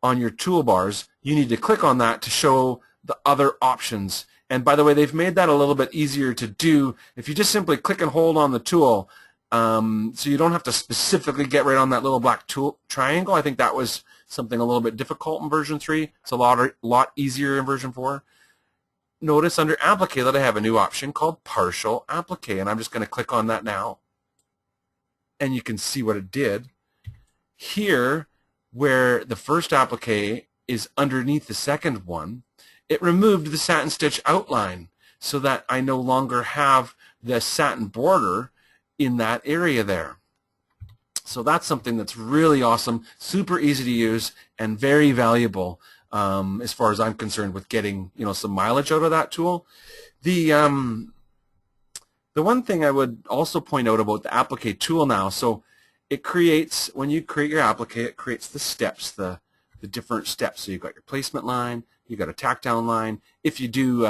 [SPEAKER 1] on your toolbars, you need to click on that to show the other options. And by the way, they've made that a little bit easier to do. If you just simply click and hold on the tool, So you don't have to specifically get right on that little black triangle. I think that was something a little bit difficult in version 3. It's a lot easier in version 4. Notice under Applique that I have a new option called Partial Applique, and I'm just going to click on that now. And you can see what it did. Here, where the first applique is underneath the second one, it removed the satin stitch outline so that I no longer have the satin border in that area there. So that's something that's really awesome, super easy to use, and very valuable as far as I'm concerned with getting some mileage out of that tool. The one thing I would also point out about the Applique tool now, so it creates, when you create your applique, it creates the steps, the different steps. So you've got your placement line, you've got a tack down line. If you do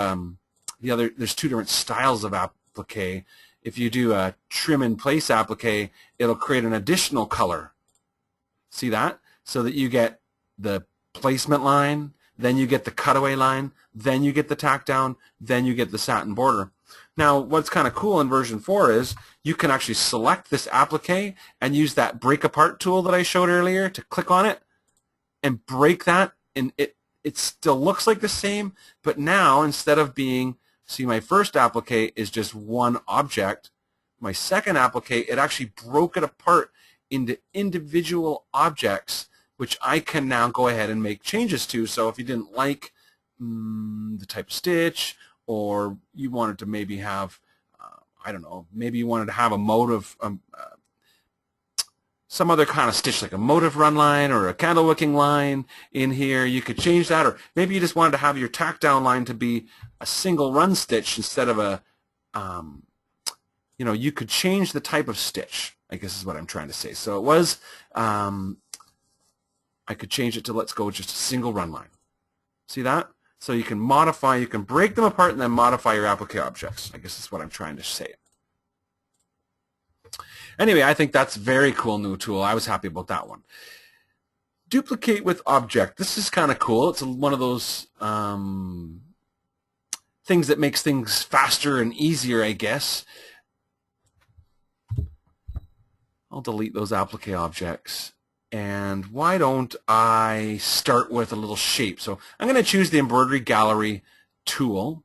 [SPEAKER 1] there's 2 different styles of applique. If you do a trim in place applique, it'll create an additional color. See that? So that you get the placement line, then you get the cutaway line, then you get the tack down, then you get the satin border. Now, what's kind of cool in version 4 is you can actually select this applique and use that break apart tool that I showed earlier to click on it and break that, and it still looks like the same, but now instead of being, see, my first applique is just one object. My second applique, it actually broke it apart into individual objects, which I can now go ahead and make changes to. So if you didn't like the type of stitch, or you wanted to maybe have, I don't know, maybe you wanted to have a motive, some other kind of stitch, like a motive run line or a candle wicking line in here, you could change that. Or maybe you just wanted to have your tack down line to be a single run stitch instead of a, you could change the type of stitch, I guess is what I'm trying to say. So it was, I could change it to, let's go just a single run line. See that? So you can modify, you can break them apart and then modify your applique objects. I guess that's what I'm trying to say. Anyway, I think that's a very cool new tool. I was happy about that one. Duplicate with object. This is kind of cool. It's one of those things that makes things faster and easier, I guess. I'll delete those applique objects. And why don't I start with a little shape? So I'm going to choose the Embroidery Gallery tool,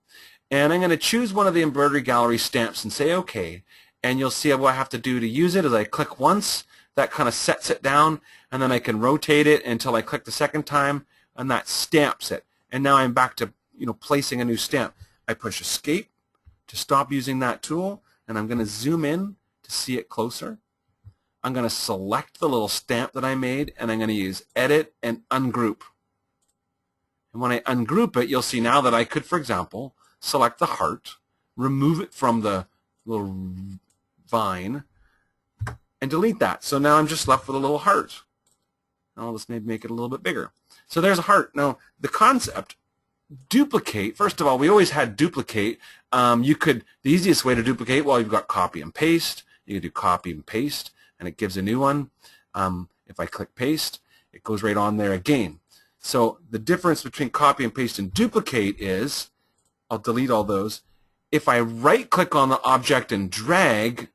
[SPEAKER 1] and I'm going to choose one of the Embroidery Gallery stamps and say OK. And you'll see what I have to do to use it is I click once, that kind of sets it down, and then I can rotate it until I click the second time, and that stamps it. And now I'm back to placing a new stamp. I push Escape to stop using that tool, and I'm going to zoom in to see it closer. I'm going to select the little stamp that I made, and I'm going to use Edit and Ungroup. And when I ungroup it, you'll see now that I could, for example, select the heart, remove it from the little vine, and delete that. So now I'm just left with a little heart. I'll just maybe make it a little bit bigger. So there's a heart. Now, the concept, duplicate, first of all, we always had duplicate. The easiest way to duplicate, well, you've got copy and paste. You can do copy and paste, and it gives a new one. If I click paste, it goes right on there again. So the difference between copy and paste and duplicate is, I'll delete all those. If I right-click on the object and drag,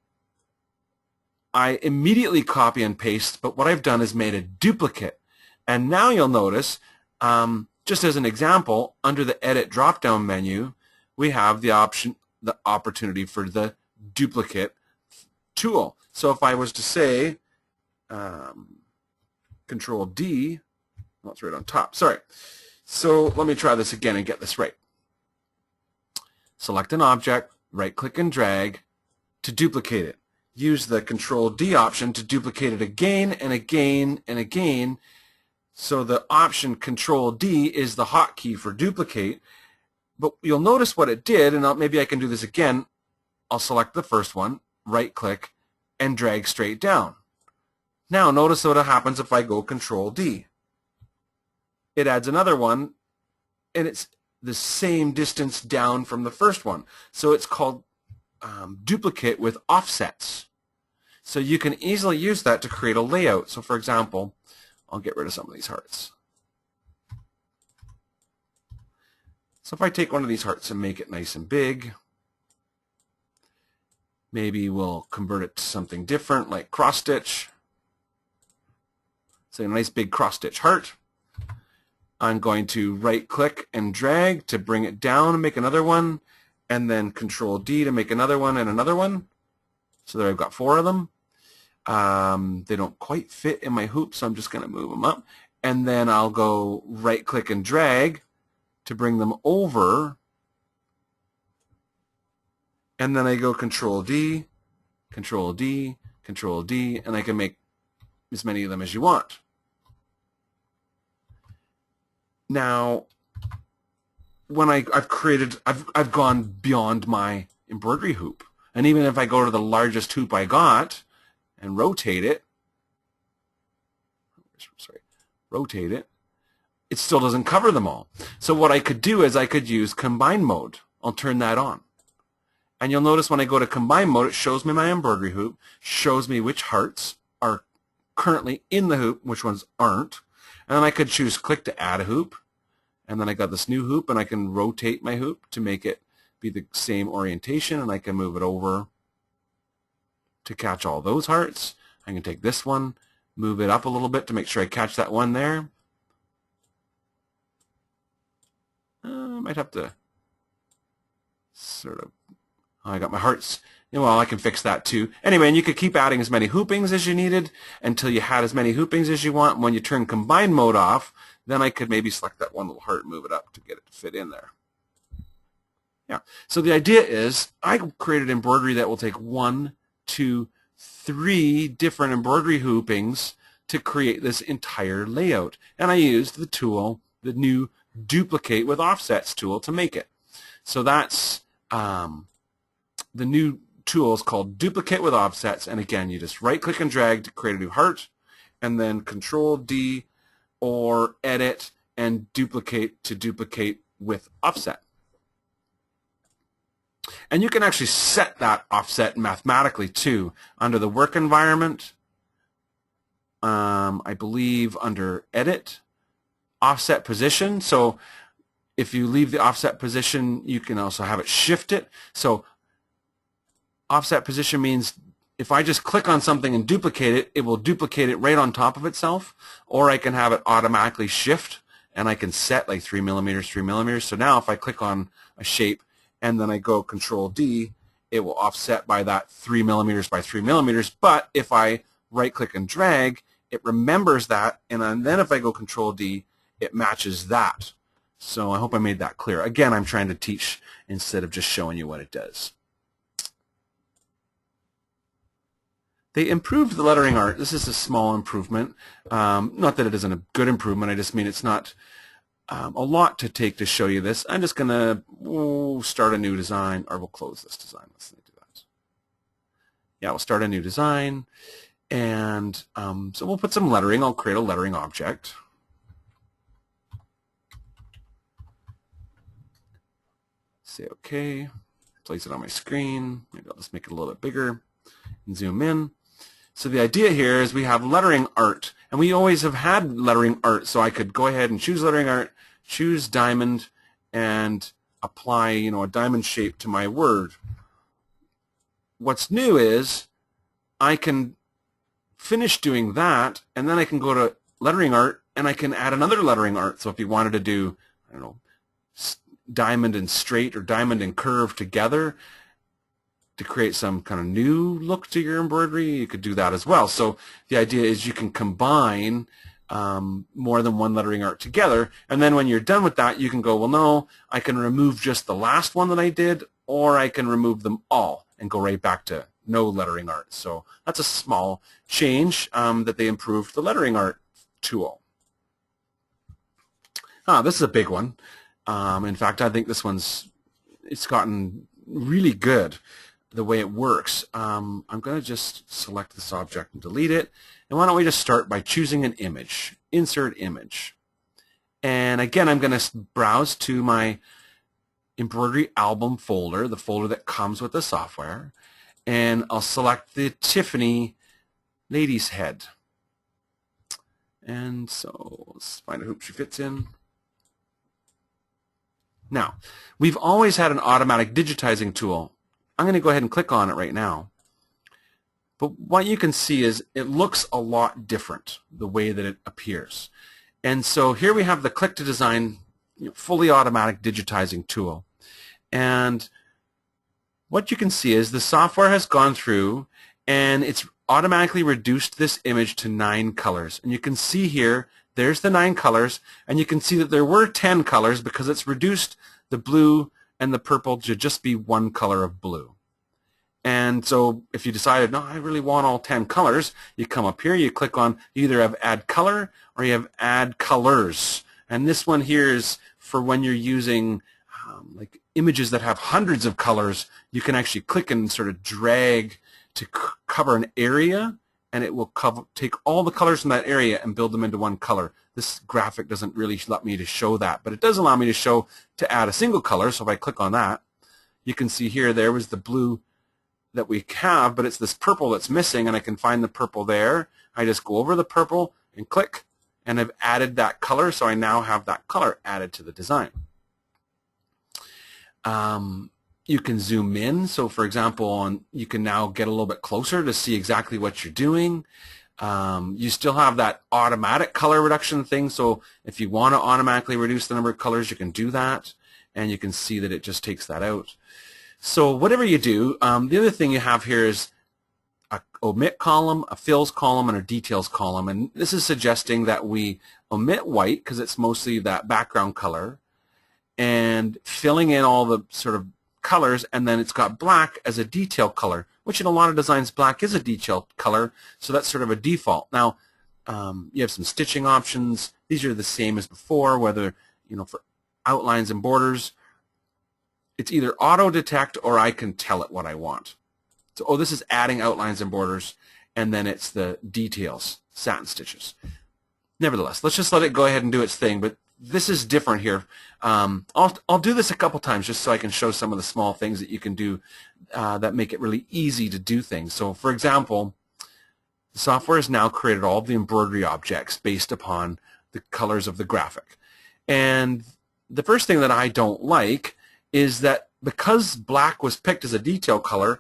[SPEAKER 1] I immediately copy and paste, but what I've done is made a duplicate. And now you'll notice, just as an example, under the Edit drop-down menu, we have the opportunity for the duplicate tool. So if I was to say Control D, well, it's right on top, sorry. So let me try this again and get this right. Select an object, right-click and drag to duplicate it. Use the Control D option to duplicate it again and again and again. So the option Control D is the hotkey for duplicate. But you'll notice what it did, and maybe I can do this again. I'll select the first one, right-click, and drag straight down. Now notice what happens if I go Control D. It adds another one, and it's the same distance down from the first one. So it's called duplicate with offsets. So you can easily use that to create a layout. So for example, I'll get rid of some of these hearts. So if I take one of these hearts and make it nice and big, Maybe we'll convert it to something different like cross stitch. So a nice big cross stitch heart. I'm going to right click and drag to bring it down and make another one, and then Control D to make another one and another one. So there I've got 4 of them. They don't quite fit in my hoop, so I'm just going to move them up. And then I'll go right click and drag to bring them over. And then I go Control D, Control D, Control D, and I can make as many of them as you want. Now, when I've gone beyond my embroidery hoop. And even if I go to the largest hoop I got and rotate it, it still doesn't cover them all. So what I could do is I could use combine mode. I'll turn that on. And you'll notice when I go to combine mode, it shows me my embroidery hoop, shows me which hearts are currently in the hoop, which ones aren't. And then I could choose click to add a hoop. And then I got this new hoop, and I can rotate my hoop to make it be the same orientation, and I can move it over to catch all those hearts. I can take this one, move it up a little bit to make sure I catch that one there. I might have to sort of, I got my hearts. Well, I can fix that too. Anyway, and you could keep adding as many hoopings as you needed until you had as many hoopings as you want. When you turn combine mode off, then I could maybe select that one little heart and move it up to get it to fit in there. Yeah. So the idea is I created embroidery that will take 1, 2, 3 different embroidery hoopings to create this entire layout. And I used the tool, the new Duplicate with Offsets tool to make it. So that's the new tool is called Duplicate with Offsets. And again, you just right click and drag to create a new heart, and then Control D or Edit and Duplicate to duplicate with offset. And you can actually set that offset mathematically too under the work environment. I believe under Edit, Offset Position. So if you leave the offset position, you can also have it shift it. So offset position means if I just click on something and duplicate it, it will duplicate it right on top of itself, or I can have it automatically shift, and I can set like 3 millimeters, 3 millimeters. So now if I click on a shape and then I go Control D, it will offset by that 3 millimeters by 3 millimeters. But if I right click and drag, it remembers that, and then if I go Control D, it matches that. So I hope I made that clear. Again, I'm trying to teach instead of just showing you what it does. They improved the lettering art. This is a small improvement. Not that it isn't a good improvement. I just mean it's not a lot to take to show you this. I'm just going to start a new design, or we'll close this design. Let's do that. Yeah, we'll start a new design. And so we'll put some lettering. I'll create a lettering object. Say OK. Place it on my screen. Maybe I'll just make it a little bit bigger and zoom in. So the idea here is we have lettering art, and we always have had lettering art, so I could go ahead and choose lettering art, choose diamond, and apply, a diamond shape to my word. What's new is I can finish doing that, and then I can go to lettering art, and I can add another lettering art. So if you wanted to do, I don't know, diamond and straight or diamond and curve together, to create some kind of new look to your embroidery, you could do that as well. So the idea is you can combine more than one lettering art together, and then when you're done with that, you can go, well, no, I can remove just the last one that I did, or I can remove them all and go right back to no lettering art. So that's a small change that they improved the lettering art tool. This is a big one. In fact, I think this it's gotten really good the way it works. I'm going to just select this object and delete it. And why don't we just start by choosing an image, insert image. And again, I'm going to browse to my embroidery album folder, the folder that comes with the software, and I'll select the Tiffany lady's head. And so let's find a hoop she fits in. Now, we've always had an automatic digitizing tool. I'm going to go ahead and click on it right now. But what you can see is it looks a lot different the way that it appears. And so here we have the Click to Design fully automatic digitizing tool. And what you can see is the software has gone through and it's automatically reduced this image to 9 colors. And you can see here, there's the 9 colors, and you can see that there were 10 colors because it's reduced the blue and the purple to just be one color of blue. And so if you decided, no, I really want all 10 colors, you come up here, you click on, you either have Add Color or you have Add Colors. And this one here is for when you're using like images that have hundreds of colors. You can actually click and sort of drag to cover an area, and it will take all the colors from that area and build them into one color. This graphic doesn't really let me to show that, but it does allow me to add a single color. So if I click on that, you can see here there was the blue that we have, but it's this purple that's missing, and I can find the purple there. I just go over the purple and click, and I've added that color, so I now have that color added to the design. You can zoom in, so for example, you can now get a little bit closer to see exactly what you're doing. You still have that automatic color reduction thing, so if you want to automatically reduce the number of colors, you can do that, and you can see that it just takes that out. So whatever you do, the other thing you have here is a omit column, a fills column, and a details column. And this is suggesting that we omit white because it's mostly that background color, and filling in all the sort of colors, and then it's got black as a detail color, which in a lot of designs black is a detail color, so that's sort of a default. Now you have some stitching options. These are the same as before, whether for outlines and borders. It's either auto detect or I can tell it what I want. So, this is adding outlines and borders, and then it's the details, satin stitches. Nevertheless, let's just let it go ahead and do its thing, but this is different here. I'll do this a couple times just so I can show some of the small things that you can do that make it really easy to do things. So, for example, the software has now created all of the embroidery objects based upon the colors of the graphic. And the first thing that I don't like is that because black was picked as a detail color,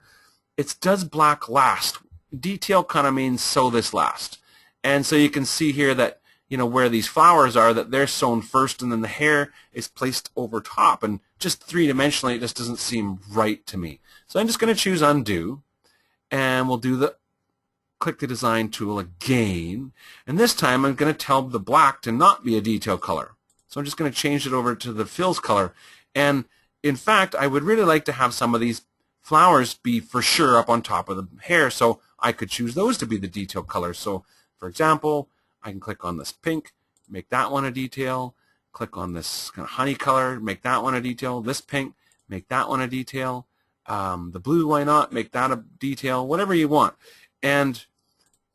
[SPEAKER 1] it does black last. Detail kind of means sew this last. And so you can see here that, where these flowers are, that they're sewn first and then the hair is placed over top. And just three-dimensionally, it just doesn't seem right to me. So I'm just going to choose Undo, and we'll do the Click the Design tool again. And this time I'm going to tell the black to not be a detail color. So I'm just going to change it over to the fills color. And in fact, I would really like to have some of these flowers be for sure up on top of the hair, so I could choose those to be the detail colors. So, for example, I can click on this pink, make that one a detail, click on this kind of honey color, make that one a detail, this pink, make that one a detail, the blue, why not, make that a detail, whatever you want. And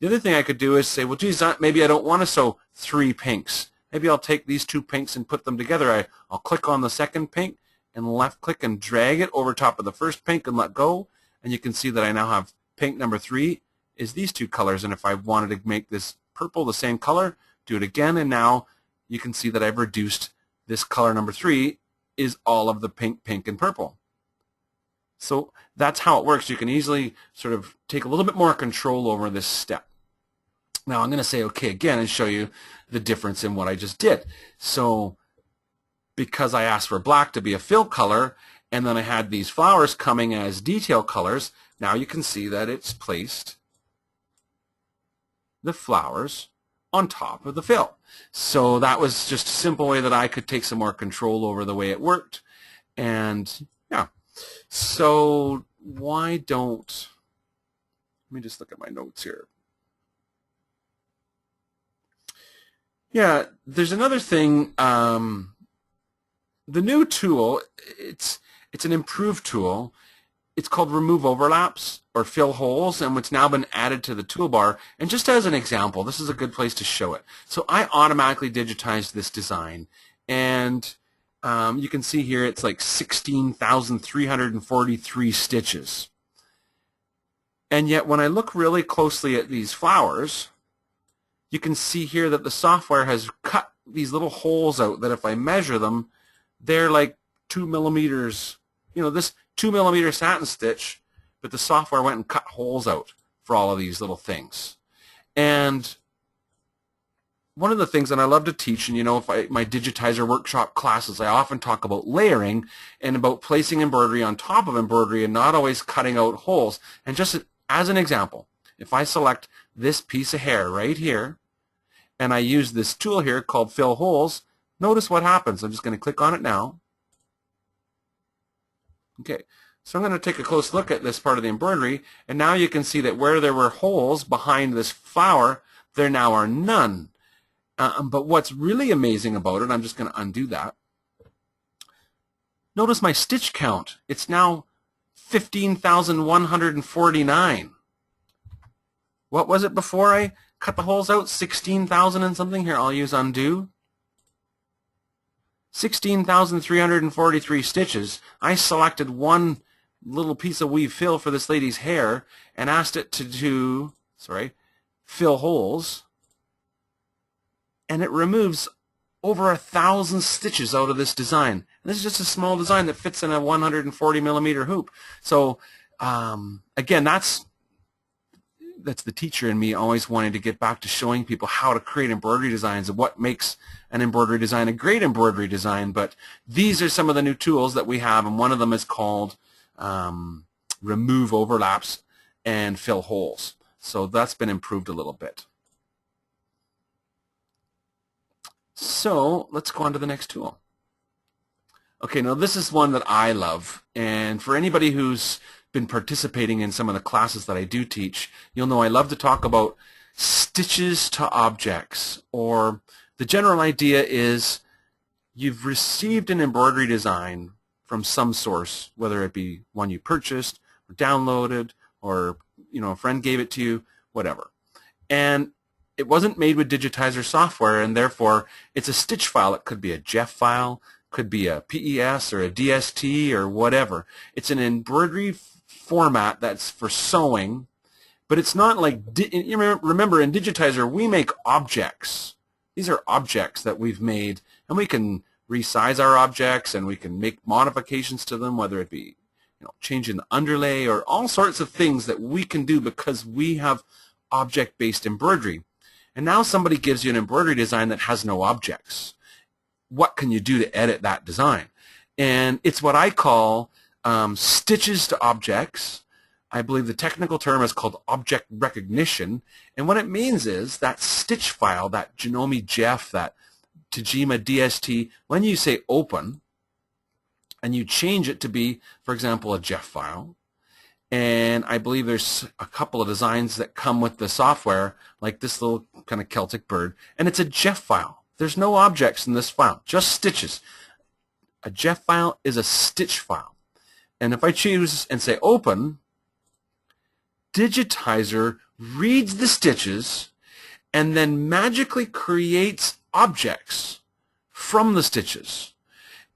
[SPEAKER 1] the other thing I could do is say, well, geez, maybe I don't want to sew 3 pinks. Maybe I'll take these 2 pinks and put them together. I'll click on the second pink, and left click and drag it over top of the first pink and let go, and you can see that I now have pink number 3 is these 2 colors, and if I wanted to make this purple the same color, do it again, and now you can see that I've reduced this color number 3 is all of the pink, pink, and purple. So that's how it works. You can easily sort of take a little bit more control over this step. Now I'm going to say OK again and show you the difference in what I just did. So because I asked for black to be a fill color, and then I had these flowers coming as detail colors, now you can see that it's placed the flowers on top of the fill. So that was just a simple way that I could take some more control over the way it worked. And yeah, so why don't, let me just look at my notes here. Yeah, there's another thing. The new tool, it's an improved tool. It's called Remove Overlaps or Fill Holes, and it's now been added to the toolbar. And just as an example, this is a good place to show it. So I automatically digitized this design, and you can see here it's like 16,343 stitches. And yet when I look really closely at these flowers, you can see here that the software has cut these little holes out that if I measure them, they're like 2 millimeters. This 2mm satin stitch, but the software went and cut holes out for all of these little things. And one of the things that I love to teach, and you know, my Digitizer workshop classes, I often talk about layering and about placing embroidery on top of embroidery and not always cutting out holes. And just as an example, if I select this piece of hair right here, and I use this tool here called Fill Holes, notice what happens. I'm just going to click on it now. Okay, so I'm going to take a close look at this part of the embroidery, and now you can see that where there were holes behind this flower, there now are none. But what's really amazing about it, I'm just going to undo that. Notice my stitch count. It's now 15,149. What was it before I cut the holes out? 16,000 and something. Here, I'll use undo. 16,343 stitches. I selected one little piece of weave fill for this lady's hair and asked it to do, fill holes. And it removes over 1,000 stitches out of this design. And this is just a small design that fits in a 140mm hoop. So again, that's the teacher in me always wanting to get back to showing people how to create embroidery designs and what makes an embroidery design a great embroidery design. But these are some of the new tools that we have, and one of them is called remove overlaps and fill holes. So that's been improved a little bit. So let's go on to the next tool. Okay, now this is one that I love, and for anybody who's been participating in some of the classes that I do teach, you'll know I love to talk about stitches to objects, or the general idea is you've received an embroidery design from some source, whether it be one you purchased or downloaded, or a friend gave it to you, whatever. And it wasn't made with Digitizer software, and therefore it's a stitch file. It could be a JEF file, could be a PES or a DST or whatever. It's an embroidery format that's for sewing, but it's not like, remember in Digitizer we make objects. These are objects that we've made, and we can resize our objects and we can make modifications to them, whether it be changing the underlay or all sorts of things that we can do because we have object-based embroidery. And now somebody gives you an embroidery design that has no objects. What can you do to edit that design? And it's what I call stitches to objects. I believe the technical term is called object recognition. And what it means is that stitch file, that Janome JEF, that Tajima DST, when you say open and you change it to be, for example, a JEF file, and I believe there's a couple of designs that come with the software, like this little kind of Celtic bird, and it's a JEF file. There's no objects in this file, just stitches. A JEF file is a stitch file. And if I choose and say open, Digitizer reads the stitches and then magically creates objects from the stitches.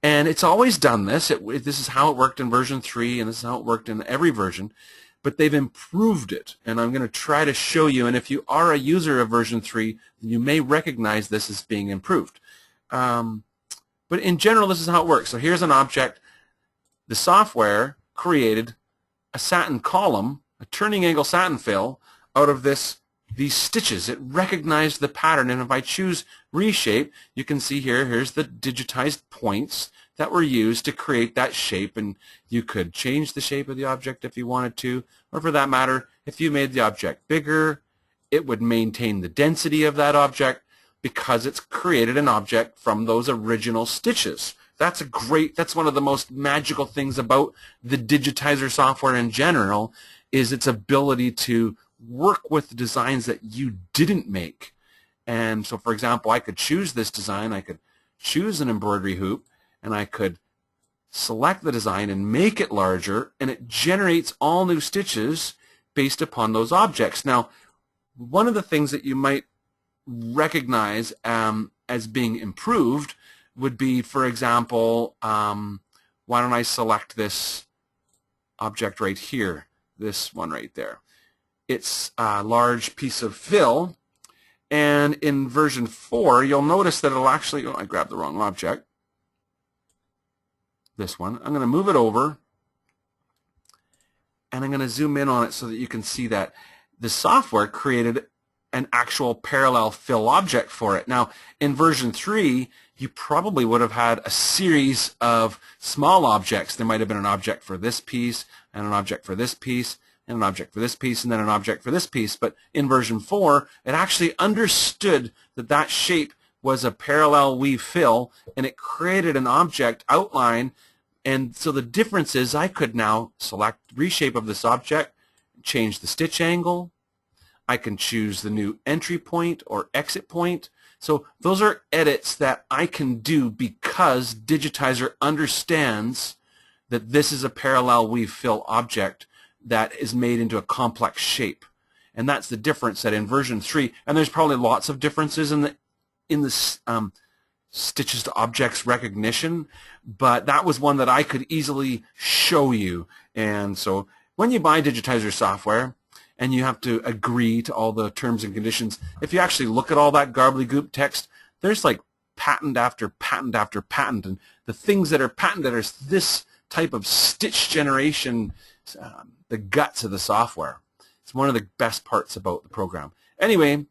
[SPEAKER 1] And it's always done this. This is how it worked in version 3, and this is how it worked in every version. But they've improved it, and I'm going to try to show you. And if you are a user of version 3, you may recognize this as being improved. But in general, this is how it works. So here's an object. The software created a satin column, a turning angle satin fill, out of these stitches. It recognized the pattern, and if I choose reshape, you can see here's the digitized points that were used to create that shape, and you could change the shape of the object if you wanted to, or for that matter, if you made the object bigger, it would maintain the density of that object because it's created an object from those original stitches. That's one of the most magical things about the Digitizer software in general, is its ability to work with designs that you didn't make. And so, for example, I could choose this design, I could choose an embroidery hoop, and I could select the design and make it larger, and it generates all new stitches based upon those objects. Now, one of the things that you might recognize as being improved would be, for example, why don't I select this object right here, this one right there. It's a large piece of fill, and in version 4 you'll notice that it'll actually, I grabbed the wrong object, this one. I'm going to move it over, and I'm going to zoom in on it so that you can see that the software created an actual parallel fill object for it. Now, in version 3, you probably would have had a series of small objects. There might have been an object for this piece, and an object for this piece, and an object for this piece, and then an object for this piece. But in version 4, it actually understood that that shape was a parallel weave fill, and it created an object outline. And so the difference is I could now select reshape of this object, change the stitch angle. I can choose the new entry point or exit point. So those are edits that I can do because Digitizer understands that this is a parallel weave fill object that is made into a complex shape. And that's the difference that in version 3, and there's probably lots of differences in the stitches to objects recognition, but that was one that I could easily show you. And so when you buy Digitizer software and you have to agree to all the terms and conditions, if you actually look at all that gobbledygook text, there's like patent after patent after patent, and the things that are patented are this type of stitch generation, the guts of the software. It's one of the best parts about the program. Anyway,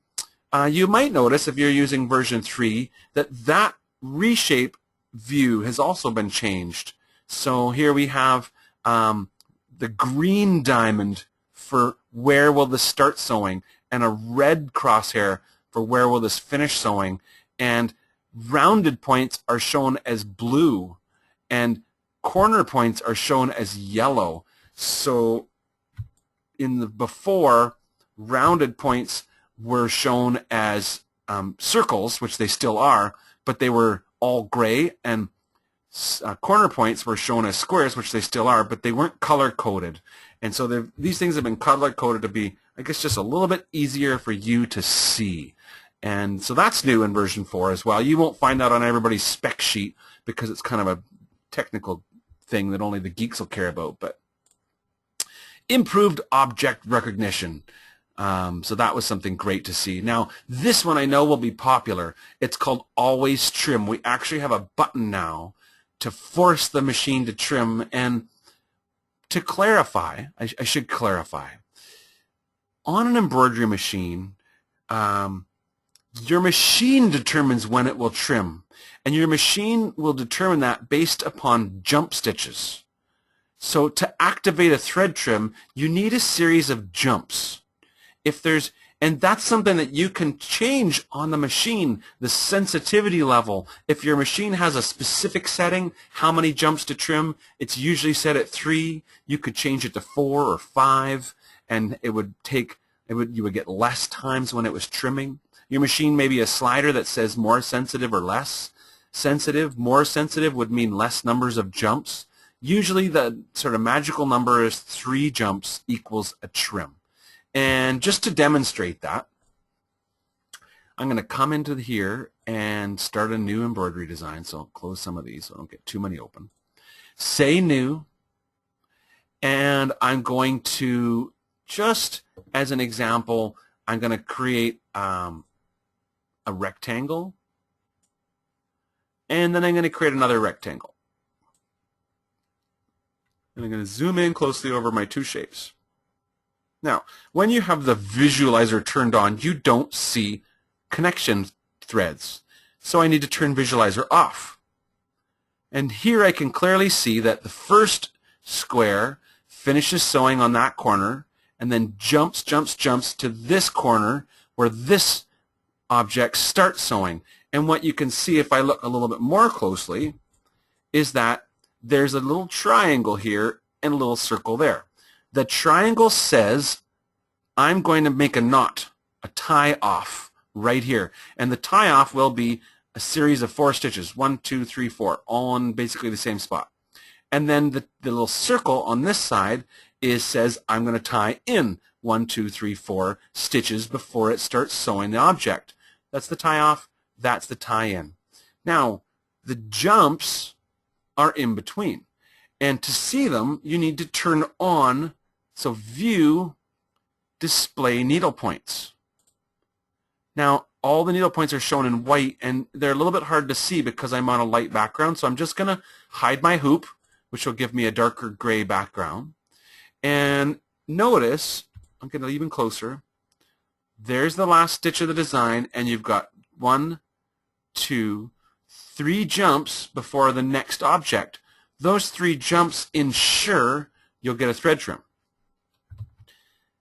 [SPEAKER 1] you might notice if you're using version 3 that that reshape view has also been changed. So here we have the green diamond for where will this start sewing, and a red crosshair for where will this finish sewing, and rounded points are shown as blue, and corner points are shown as yellow. So in the before, rounded points were shown as circles, which they still are, but they were all gray, and corner points were shown as squares, which they still are, but they weren't color-coded. And so these things have been color-coded to be, I guess, just a little bit easier for you to see. And so that's new in version 4 as well. You won't find that on everybody's spec sheet because it's kind of a technical thing that only the geeks will care about. But improved object recognition. So that was something great to see. Now, this one I know will be popular. It's called Always Trim. We actually have a button now to force the machine to trim. And to clarify, I should clarify, on an embroidery machine, your machine determines when it will trim. And your machine will determine that based upon jump stitches. So to activate a thread trim, you need a series of jumps. And that's something that you can change on the machine, the sensitivity level. If your machine has a specific setting, how many jumps to trim, it's usually set at 3. You could change it to 4 or 5, and you would get less times when it was trimming. Your machine may be a slider that says more sensitive or less sensitive. More sensitive would mean less numbers of jumps. Usually the sort of magical number is 3 jumps equals a trim. And just to demonstrate that, I'm going to come into here and start a new embroidery design. So I'll close some of these so I don't get too many open. Say new, and I'm going to, just as an example, I'm going to create a rectangle, and then I'm going to create another rectangle. And I'm going to zoom in closely over my 2 shapes. Now, when you have the visualizer turned on, you don't see connection threads. So I need to turn visualizer off. And here I can clearly see that the first square finishes sewing on that corner and then jumps to this corner where this object starts sewing. And what you can see if I look a little bit more closely is that there's a little triangle here and a little circle there. The triangle says I'm going to make a knot, a tie off right here. And the tie off will be a series of 4 stitches, 1, 2, 3, 4, all on basically the same spot. And then the little circle on this side says I'm going to tie in 1, 2, 3, 4 stitches before it starts sewing the object. That's the tie off, that's the tie in. Now, the jumps are in between. And to see them, you need to turn on, so view, display needle points. Now, all the needle points are shown in white, and they're a little bit hard to see because I'm on a light background, so I'm just going to hide my hoop, which will give me a darker gray background. And notice, I'm getting even closer, there's the last stitch of the design, and you've got 1, 2, 3 jumps before the next object. Those 3 jumps ensure you'll get a thread trim.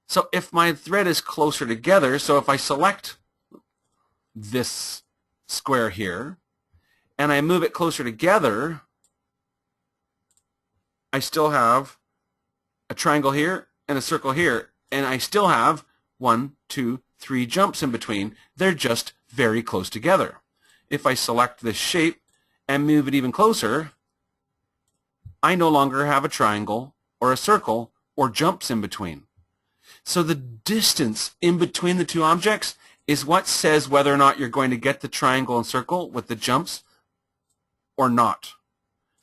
[SPEAKER 1] So if my thread is closer together, so if I select this square here and I move it closer together, I still have a triangle here and a circle here, and I still have 1, 2, 3 jumps in between. They're just very close together. If I select this shape and move it even closer, I no longer have a triangle or a circle or jumps in between. So the distance in between the two objects is what says whether or not you're going to get the triangle and circle with the jumps or not.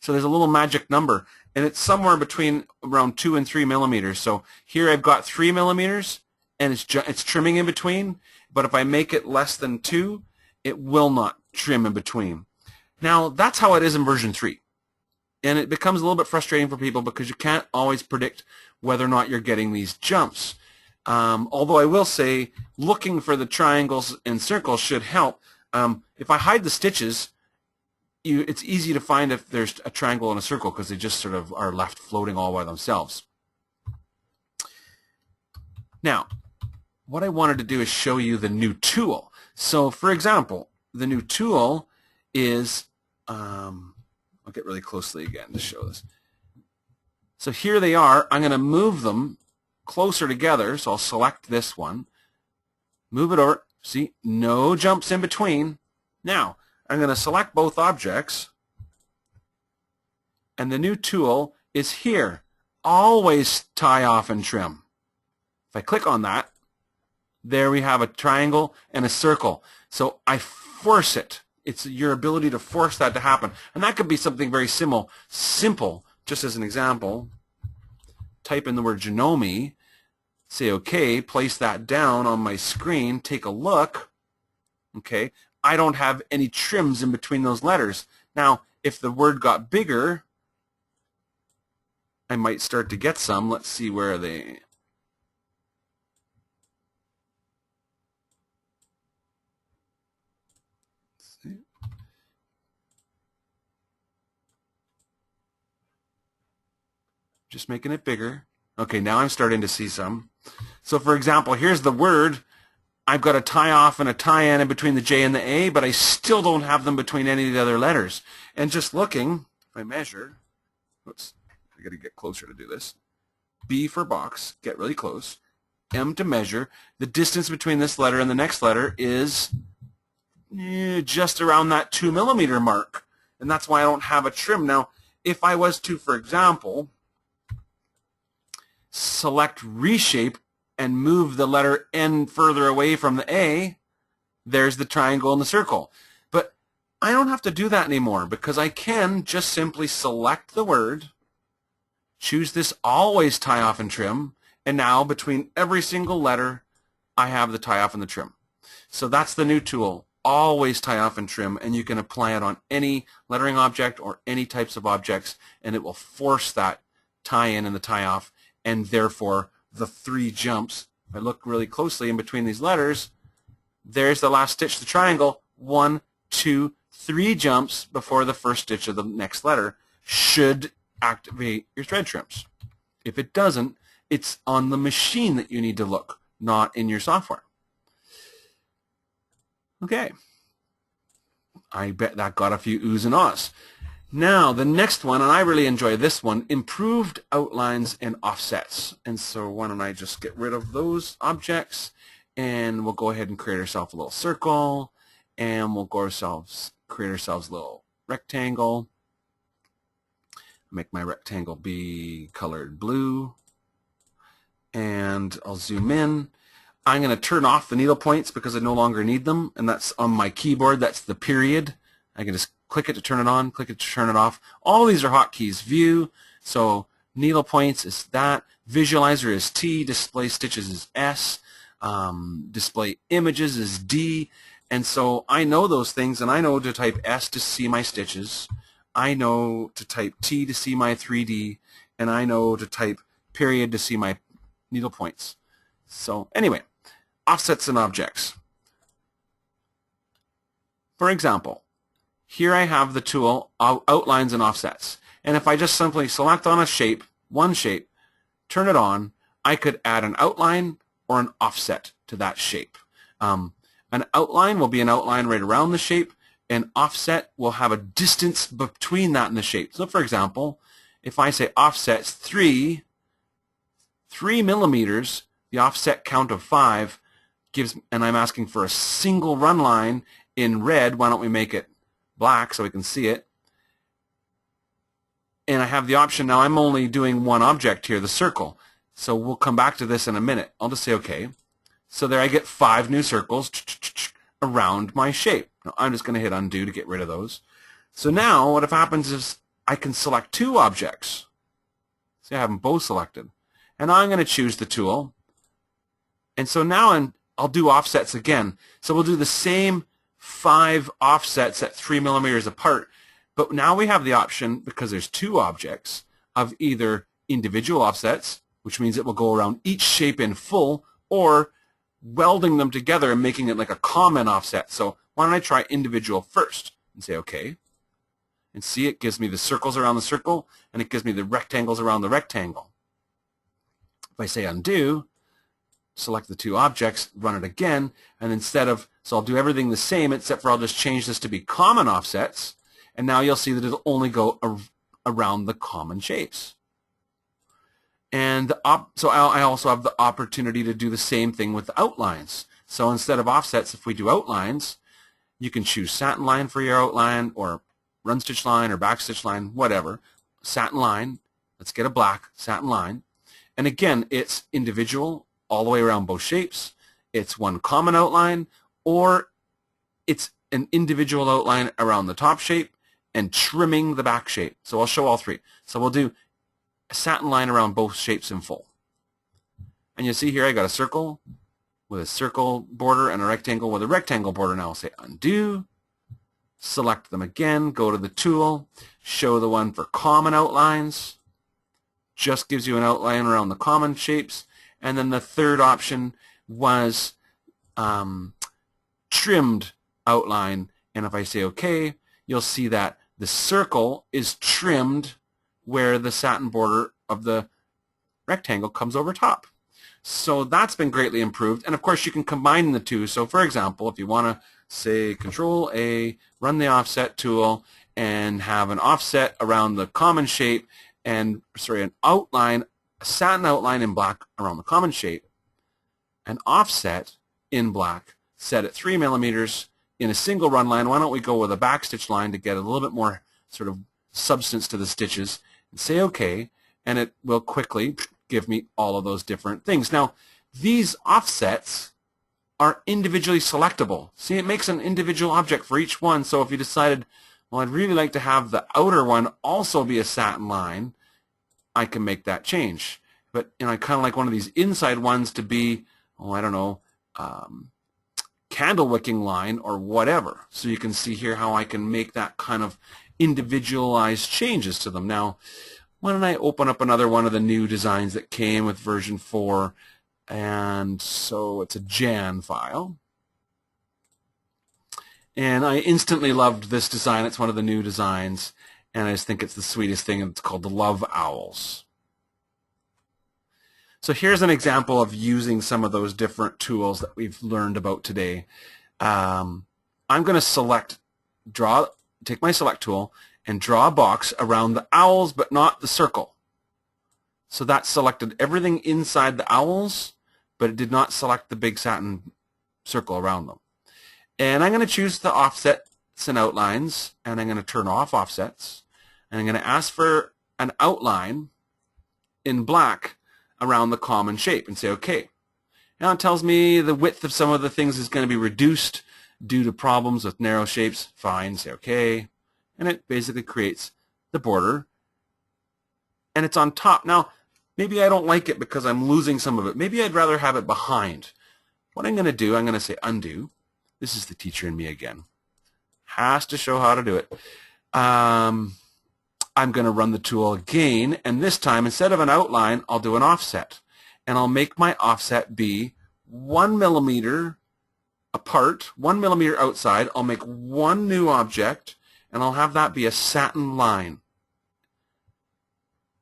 [SPEAKER 1] So there's a little magic number, and it's somewhere between around 2 and 3 millimeters. So here I've got 3 millimeters, and it's trimming in between, but if I make it less than 2, it will not trim in between. Now, that's how it is in version 3. And it becomes a little bit frustrating for people because you can't always predict whether or not you're getting these jumps. Although I will say, looking for the triangles and circles should help. If I hide the stitches, it's easy to find if there's a triangle and a circle because they just sort of are left floating all by themselves. Now, what I wanted to do is show you the new tool. So, for example, the new tool is, I'll get really closely again to show this. So here they are. I'm going to move them closer together. So I'll select this one, move it over. See, no jumps in between. Now, I'm going to select both objects, and the new tool is here. Always tie off and trim. If I click on that, there we have a triangle and a circle. So I force it. It's your ability to force that to happen. And that could be something very simple. Just as an example, type in the word Janome, say OK, place that down on my screen, take a look. Okay, I don't have any trims in between those letters. Now, if the word got bigger, I might start to get some. Let's see, where are they? Just making it bigger. Okay, now I'm starting to see some. So for example, here's the word. I've got a tie off and a tie in between the J and the A, but I still don't have them between any of the other letters. And just looking, if I measure, oops, I got to get closer to do this. B for box, get really close. M to measure. The distance between this letter and the next letter is just around that 2 millimeter mark. And that's why I don't have a trim. Now, if I was to, for example, select reshape and move the letter N further away from the A, there's the triangle and the circle. But I don't have to do that anymore because I can just simply select the word, choose this always tie off and trim, and now between every single letter I have the tie off and the trim. So that's the new tool, always tie off and trim, and you can apply it on any lettering object or any types of objects, and it will force that tie in and the tie off, and therefore the 3 jumps. If I look really closely in between these letters, there's the last stitch, the triangle. 1, 2, 3 jumps before the first stitch of the next letter should activate your thread trims. If it doesn't, it's on the machine that you need to look, not in your software. Okay. I bet that got a few oohs and ahs. Now, the next one, and I really enjoy this one, improved outlines and offsets. And so why don't I just get rid of those objects, and we'll go ahead and create ourselves a little circle, and we'll create ourselves a little rectangle. Make my rectangle be colored blue, and I'll zoom in. I'm going to turn off the needle points because I no longer need them, and that's on my keyboard. That's the period. I can just click it to turn it on, click it to turn it off. All these are hotkeys. View, so needle points is that. Visualizer is T. Display stitches is S. Display images is D. And so I know those things, and I know to type S to see my stitches. I know to type T to see my 3D, and I know to type period to see my needle points. So anyway, offsets and objects. For example, here I have the tool outlines and offsets. And if I just simply select on a shape, one shape, turn it on, I could add an outline or an offset to that shape. An outline will be an outline right around the shape. An offset will have a distance between that and the shape. So for example, if I say offsets 3 millimeters, the offset count of 5 gives, and I'm asking for a single run line in red. Why don't we make it black so we can see it? And I have the option now. I'm only doing one object here, the circle. So we'll come back to this in a minute. I'll just say OK. So there I get 5 new circles around my shape. Now I'm just going to hit undo to get rid of those. So now what happens is I can select 2 objects. See, I have them both selected. And I'm going to choose the tool. And so now I'll do offsets again. So we'll do the same 5 offsets at 3 millimeters apart. But now we have the option, because there's 2 objects, of either individual offsets, which means it will go around each shape in full, or welding them together and making it like a common offset. So why don't I try individual first and say OK. And see, it gives me the circles around the circle, and it gives me the rectangles around the rectangle. If I say undo, select the 2 objects, run it again, and instead of, so I'll do everything the same, except for I'll just change this to be common offsets. And now you'll see that it'll only go around the common shapes. And so I also have the opportunity to do the same thing with the outlines. So instead of offsets, if we do outlines, you can choose satin line for your outline, or run stitch line, or back stitch line, whatever. Satin line, let's get a black satin line. And again, it's individual all the way around both shapes. It's one common outline, or it's an individual outline around the top shape and trimming the back shape. So I'll show all 3. So we'll do a satin line around both shapes in full. And you see here I got a circle with a circle border and a rectangle with a rectangle border. Now I'll say undo, select them again, go to the tool, show the one for common outlines, just gives you an outline around the common shapes. And then the third option was trimmed outline. And if I say OK, you'll see that the circle is trimmed where the satin border of the rectangle comes over top. So that's been greatly improved. And of course you can combine the 2. So for example, if you want to say Control A, run the offset tool, and have an offset around the common shape, and an outline, a satin outline in black around the common shape, an offset in black set at 3 millimeters in a single run line. Why don't we go with a back stitch line to get a little bit more sort of substance to the stitches, and say OK, and it will quickly give me all of those different things. Now, these offsets are individually selectable. See, it makes an individual object for each one. So if you decided, well, I'd really like to have the outer one also be a satin line, I can make that change. But I kind of like one of these inside ones to be, oh, I don't know, candle wicking line or whatever. So you can see here how I can make that kind of individualized changes to them. Now, why don't I open up another one of the new designs that came with version 4, and so it's a Jan file. And I instantly loved this design. It's one of the new designs, and I just think it's the sweetest thing. It's called the Love Owls. So here's an example of using some of those different tools that we've learned about today. I'm going to take my select tool and draw a box around the owls, but not the circle. So that selected everything inside the owls, but it did not select the big satin circle around them. And I'm going to choose the offsets and outlines, and I'm going to turn off offsets, and I'm going to ask for an outline in black around the common shape and say OK. Now it tells me the width of some of the things is going to be reduced due to problems with narrow shapes. Fine, say OK. And it basically creates the border, and it's on top. Now, maybe I don't like it because I'm losing some of it. Maybe I'd rather have it behind. What I'm going to do, I'm going to say undo. This is the teacher in me again. Has to show how to do it. I'm I'm going to run the tool again, and this time instead of an outline, I'll do an offset. And I'll make my offset be 1 millimeter apart, 1 millimeter outside. I'll make one new object, and I'll have that be a satin line.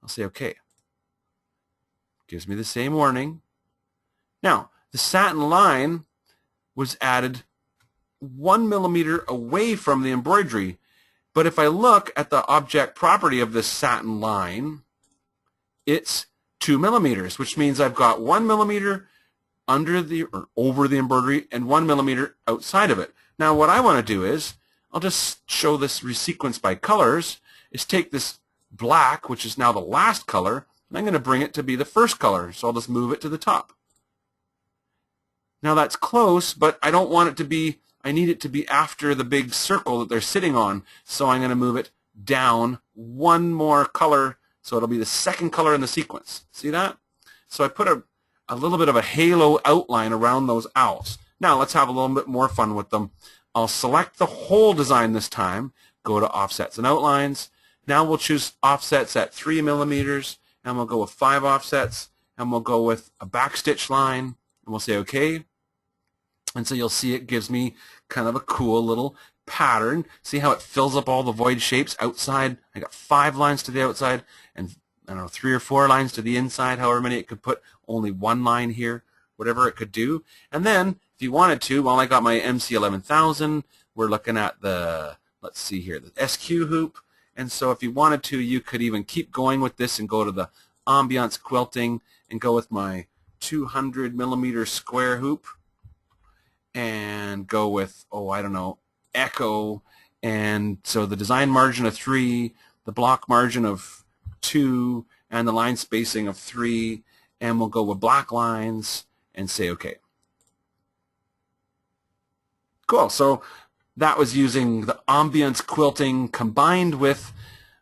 [SPEAKER 1] I'll say OK. Gives me the same warning. Now, the satin line was added 1 millimeter away from the embroidery. But if I look at the object property of this satin line, it's 2 millimeters, which means I've got 1 millimeter under the or over the embroidery and 1 millimeter outside of it. Now what I want to do is, I'll just show this resequence by colors, is take this black, which is now the last color, and I'm going to bring it to be the first color. So I'll just move it to the top. Now that's close, but I don't want it to be, I need it to be after the big circle that they're sitting on. So I'm going to move it down one more color, so it'll be the second color in the sequence. See that? So I put a little bit of a halo outline around those owls. Now let's have a little bit more fun with them. I'll select the whole design this time, go to Offsets and Outlines. Now we'll choose offsets at 3 millimeters, and we'll go with 5 offsets, and we'll go with a backstitch line, and we'll say OK. And so you'll see it gives me kind of a cool little pattern. See how it fills up all the void shapes outside? I got 5 lines to the outside, and I don't know, 3 or 4 lines to the inside, however many it could put, only 1 line here, whatever it could do. And then, if you wanted to, well, I got my MC11000, we're looking at the, let's see here, the SQ hoop. And so if you wanted to, you could even keep going with this and go to the Ambiance quilting and go with my 200 millimeter square hoop and go with, oh, I don't know, Echo. And so the design margin of 3, the block margin of 2, and the line spacing of 3, and we'll go with black lines and say OK. Cool. So that was using the Ambiance quilting combined with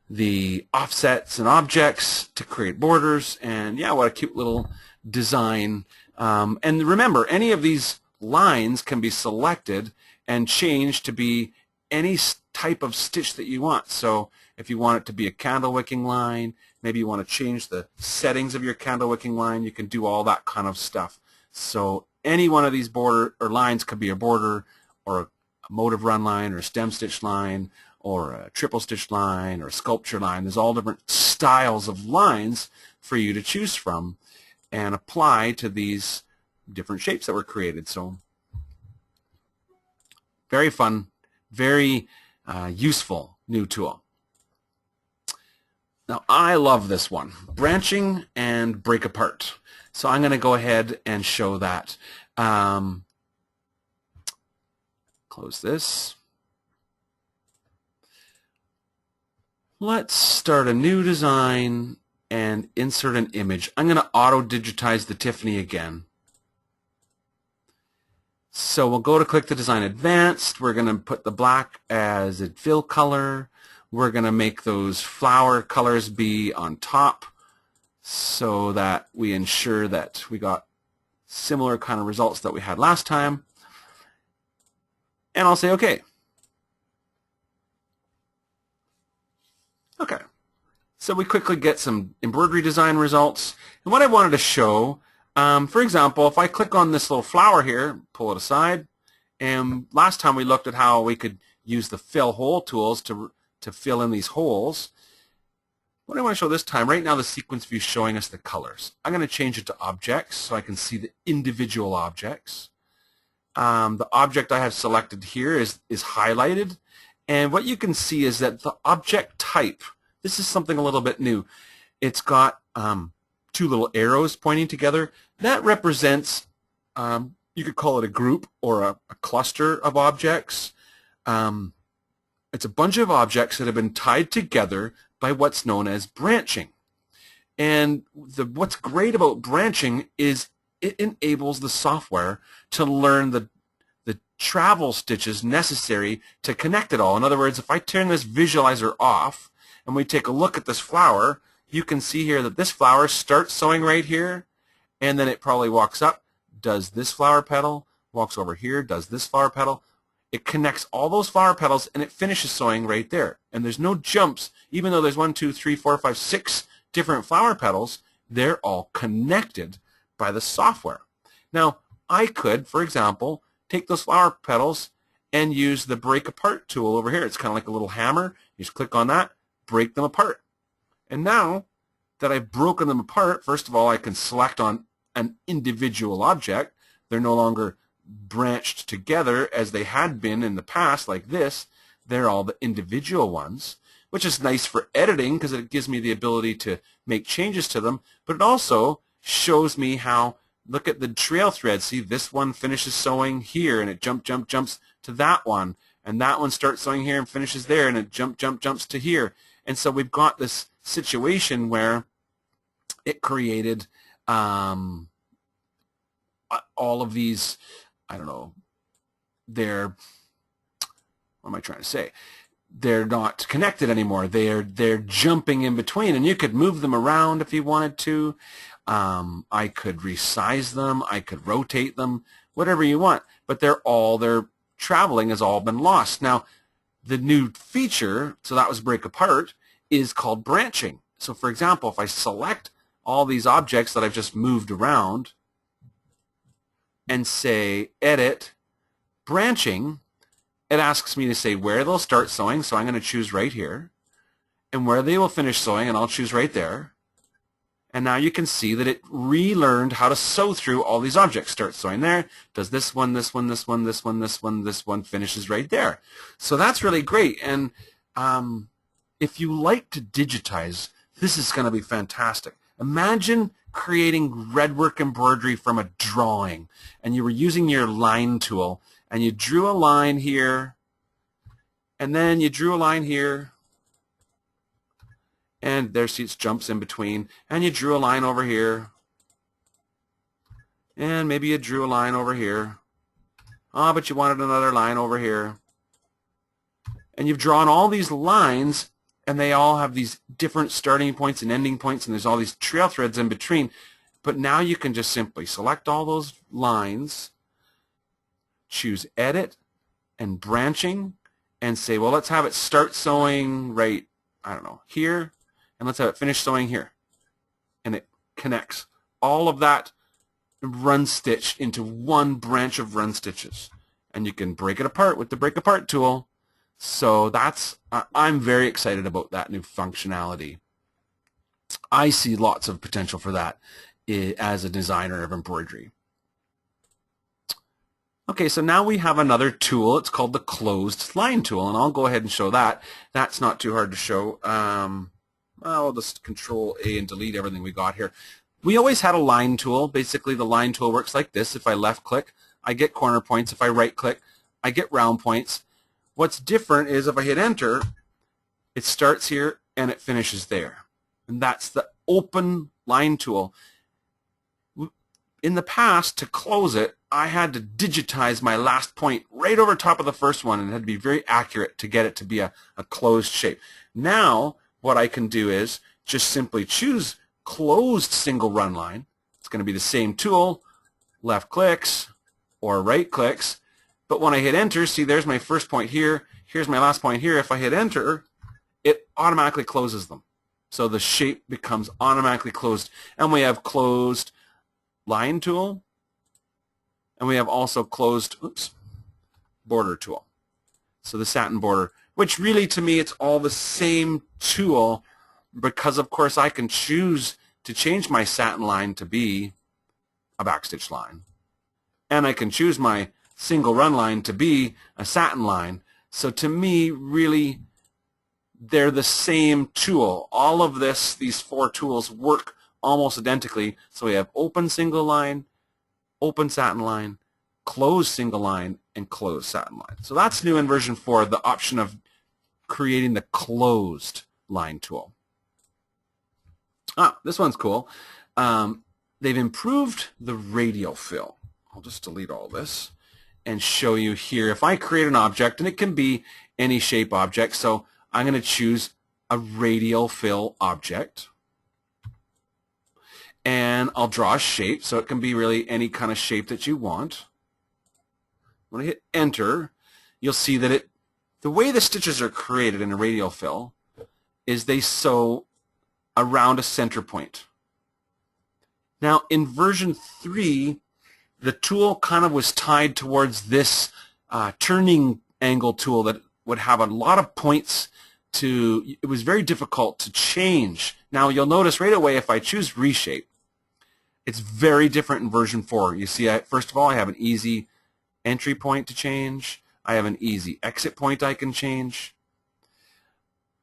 [SPEAKER 1] the offsets and objects to create borders. And yeah, what a cute little design. And remember, any of these lines can be selected and changed to be any type of stitch that you want. So if you want it to be a candle wicking line, maybe you want to change the settings of your candle wicking line, you can do all that kind of stuff. So any one of these border or lines could be a border or a motive run line or a stem stitch line or a triple stitch line or a sculpture line. There's all different styles of lines for you to choose from and apply to these different shapes that were created. So very fun, very useful new tool. Now I love this one, branching and break apart. So I'm going to go ahead and show that. Close this. Let's start a new design and insert an image. I'm going to auto-digitize the Tiffany again. So we'll go to click the design advanced. We're going to put the black as a fill color. We're going to make those flower colors be on top so that we ensure that we got similar kind of results that we had last time. And I'll say OK. Okay. So we quickly get some embroidery design results. And what I wanted to show, for example, if I click on this little flower here, pull it aside, and last time we looked at how we could use the fill hole tools to fill in these holes. What I want to show this time, right now the sequence view is showing us the colors. I'm going to change it to objects so I can see the individual objects. The object I have selected here is highlighted, and what you can see is that the object type, this is something a little bit new. It's got 2 little arrows pointing together. That represents, you could call it a group or a cluster of objects. It's a bunch of objects that have been tied together by what's known as branching. And what's great about branching is it enables the software to learn the travel stitches necessary to connect it all. In other words, if I turn this visualizer off and we take a look at this flower, you can see here that this flower starts sewing right here, and then it probably walks up, does this flower petal, walks over here, does this flower petal. it connects all those flower petals and it finishes sewing right there. And there's no jumps, even though there's 1, 2, 3, 4, 5, 6 different flower petals, they're all connected by the software. Now, I could, for example, take those flower petals and use the break apart tool over here. It's kind of like a little hammer. You just click on that, break them apart. And now that I've broken them apart, first of all, I can select on an individual object. They're no longer branched together as they had been in the past like this. They're all the individual ones, which is nice for editing because it gives me the ability to make changes to them, but it also shows me how, look at the trail thread. See, this one finishes sewing here and it jumps to that one, and that one starts sewing here and finishes there and it jumps to here. And so we've got this situation where it created all of these, I don't know, what am I trying to say? They're not connected anymore. They're jumping in between, and you could move them around if you wanted to. I could resize them. I could rotate them, whatever you want. But their traveling has all been lost. Now, the new feature, so that was break apart, is called branching. So, for example, if I select all these objects that I've just moved around and say edit branching, it asks me to say where they'll start sewing, so I'm going to choose right here, and where they will finish sewing, and I'll choose right there. And now you can see that it relearned how to sew through all these objects. Start sewing there, does this one, this one, this one, this one, this one, this one, finishes right there. So that's really great. And if you like to digitize, this is going to be fantastic. Imagine creating redwork embroidery from a drawing, and you were using your line tool, and you drew a line here, and then you drew a line here, and there, see, it jumps in between, and you drew a line over here, and maybe you drew a line over here. Oh, but you wanted another line over here. And you've drawn all these lines, and they all have these different starting points and ending points, and there's all these trail threads in between. But now you can just simply select all those lines, choose edit and branching, and say, well, let's have it start sewing right, I don't know, here, and let's have it finish sewing here. And it connects all of that run stitch into one branch of run stitches. And you can break it apart with the break apart tool. So that's, I'm very excited about that new functionality. I see lots of potential for that as a designer of embroidery. Okay, so now we have another tool. It's called the closed line tool, and I'll go ahead and show that. That's not too hard to show. I'll just Control A and delete everything we got here. We always had a line tool. Basically, the line tool works like this. If I left click, I get corner points. If I right click, I get round points. What's different is if I hit enter, it starts here and it finishes there. And that's the open line tool. In the past, to close it, I had to digitize my last point right over top of the first one, and it had to be very accurate to get it to be a closed shape. Now, what I can do is just simply choose closed single run line. It's going to be the same tool, left clicks or right clicks. But when I hit enter, see, there's my first point here. Here's my last point here. If I hit enter, it automatically closes them. So the shape becomes automatically closed. And we have closed line tool. And we have also closed, border tool. So the satin border, which really to me it's all the same tool, because of course I can choose to change my satin line to be a backstitch line. And I can choose my single run line to be a satin line. So to me, really, they're the same tool. All of this, these four tools work almost identically. So we have open single line, open satin line, closed single line, and closed satin line. So that's new in version 4, the option of creating the closed line tool. This one's cool. They've improved the radial fill. I'll just delete all this and show you here. If I create an object, and it can be any shape object, so I'm going to choose a radial fill object. And I'll draw a shape, so it can be really any kind of shape that you want. When I hit enter, you'll see that the way the stitches are created in a radial fill is they sew around a center point. Now in version 3, the tool kind of was tied towards this turning angle tool that would have a lot of points it was very difficult to change. Now you'll notice right away if I choose reshape, it's very different in version 4. You see, first of all, I have an easy entry point to change. I have an easy exit point I can change.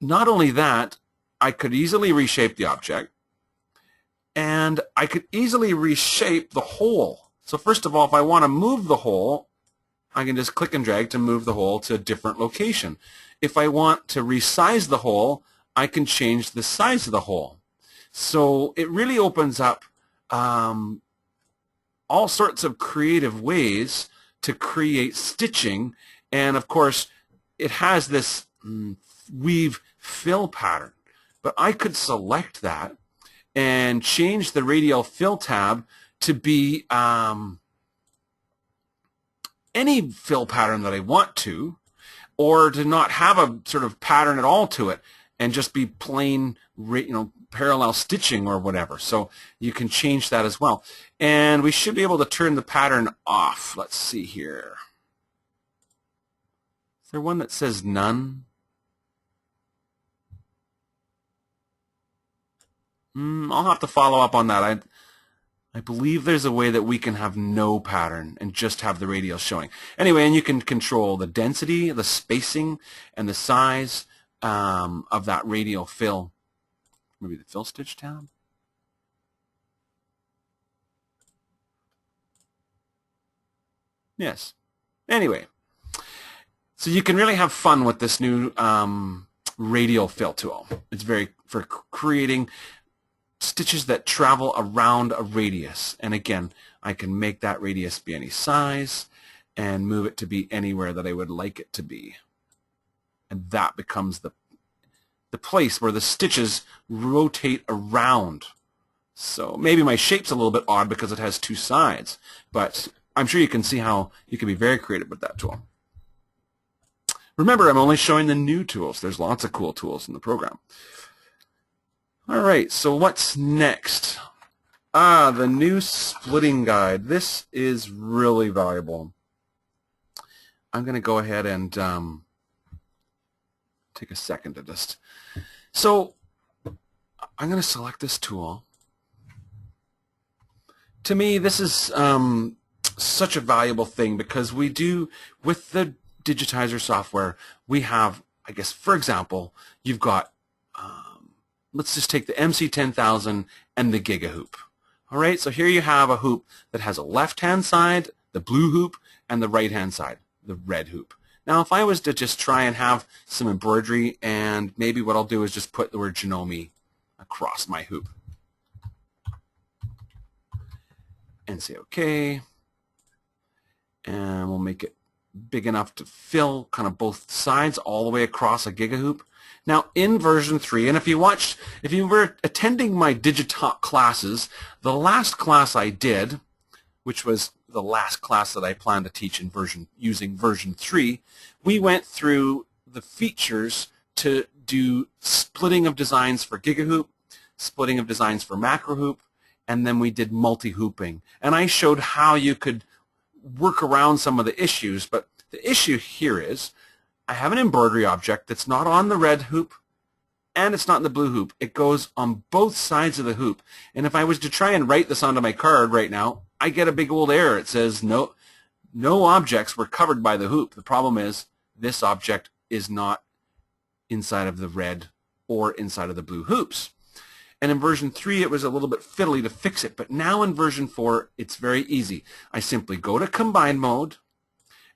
[SPEAKER 1] Not only that, I could easily reshape the object, and I could easily reshape the hole. So first of all, if I want to move the hole, I can just click and drag to move the hole to a different location. If I want to resize the hole, I can change the size of the hole. So it really opens up all sorts of creative ways to create stitching, and of course it has this weave fill pattern, but I could select that and change the radial fill tab to be any fill pattern that I want to, or to not have a sort of pattern at all to it and just be plain, parallel stitching or whatever. So you can change that as well. And we should be able to turn the pattern off. Let's see here. Is there one that says none? I'll have to follow up on that. I believe there's a way that we can have no pattern and just have the radial showing. Anyway, and you can control the density, the spacing, and the size of that radial fill. Maybe the fill stitch tab. Yes. Anyway, so you can really have fun with this new radial fill tool. It's for creating stitches that travel around a radius. And again, I can make that radius be any size and move it to be anywhere that I would like it to be. And that becomes the place where the stitches rotate around. So maybe my shape's a little bit odd because it has two sides, but I'm sure you can see how you can be very creative with that tool. Remember, I'm only showing the new tools. There's lots of cool tools in the program. All right, so what's next? The new splitting guide. This is really valuable. I'm going to go ahead and take a second to just... So I'm going to select this tool. To me, this is such a valuable thing because we do, with the digitizer software, we have, I guess, for example, you've got let's just take the MC10000 and the Giga hoop. All right, so here you have a hoop that has a left-hand side, the blue hoop, and the right-hand side, the red hoop. Now, if I was to just try and have some embroidery, and maybe what I'll do is just put the word Janome across my hoop. And say OK. And we'll make it big enough to fill kind of both sides all the way across a Giga hoop. Now in version 3, and if you were attending my Digitalk classes, the last class I did, which was the last class that I plan to teach in using version 3, we went through the features to do splitting of designs for Giga hoop, splitting of designs for macro hoop, and then we did multi-hooping. And I showed how you could work around some of the issues, but the issue here is I have an embroidery object that's not on the red hoop and it's not in the blue hoop. It goes on both sides of the hoop. And if I was to try and write this onto my card right now, I get a big old error. It says no objects were covered by the hoop. The problem is this object is not inside of the red or inside of the blue hoops. And in version 3, it was a little bit fiddly to fix it. But now in version 4, it's very easy. I simply go to Combine Mode,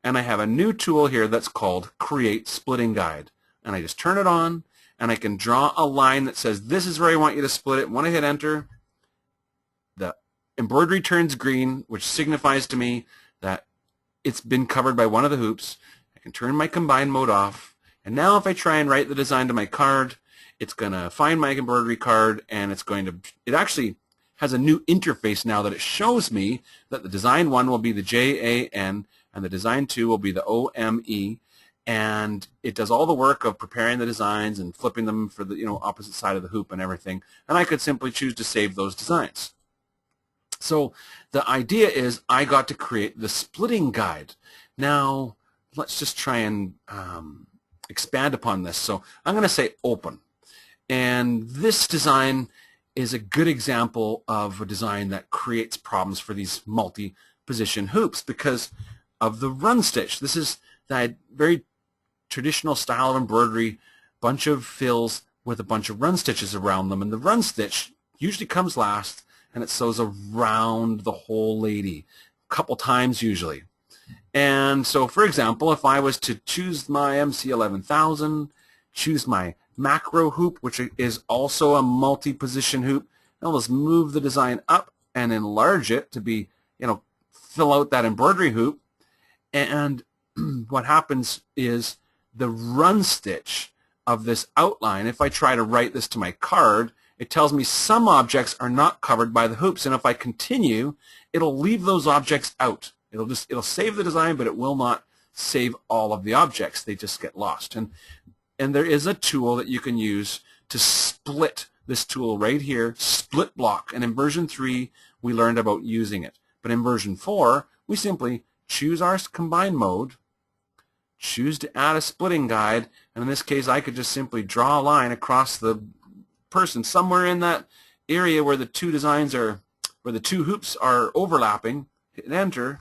[SPEAKER 1] and I have a new tool here that's called Create Splitting Guide. And I just turn it on, and I can draw a line that says, this is where I want you to split it. When I hit Enter, the embroidery turns green, which signifies to me that it's been covered by one of the hoops. I can turn my Combine Mode off. And now if I try and write the design to my card, it's going to find my embroidery card, and it actually has a new interface now that it shows me that the design 1 will be the JAN, and the design 2 will be the OME, and it does all the work of preparing the designs and flipping them for the opposite side of the hoop and everything, and I could simply choose to save those designs. So the idea is I got to create the splitting guide. Now let's just try and expand upon this. So I'm going to say open, and this design is a good example of a design that creates problems for these multi-position hoops because of the run stitch. This is that very traditional style of embroidery, bunch of fills with a bunch of run stitches around them, and the run stitch usually comes last, and it sews around the whole lady a couple times usually. And so, for example, if I was to choose my MC11000, choose my macro hoop, which is also a multi-position hoop, and I'll just move the design up and enlarge it to be, fill out that embroidery hoop. And what happens is the run stitch of this outline, if I try to write this to my card, it tells me some objects are not covered by the hoops, and if I continue, it'll leave those objects out. It'll save the design, but it will not save all of the objects. They just get lost. And there is a tool that you can use to split this tool right here, split block. And in version 3, we learned about using it. But in version 4, we simply choose our combine mode, choose to add a splitting guide, and in this case, I could just simply draw a line across the person somewhere in that area where the two designs are, where the two hoops are overlapping. Hit enter,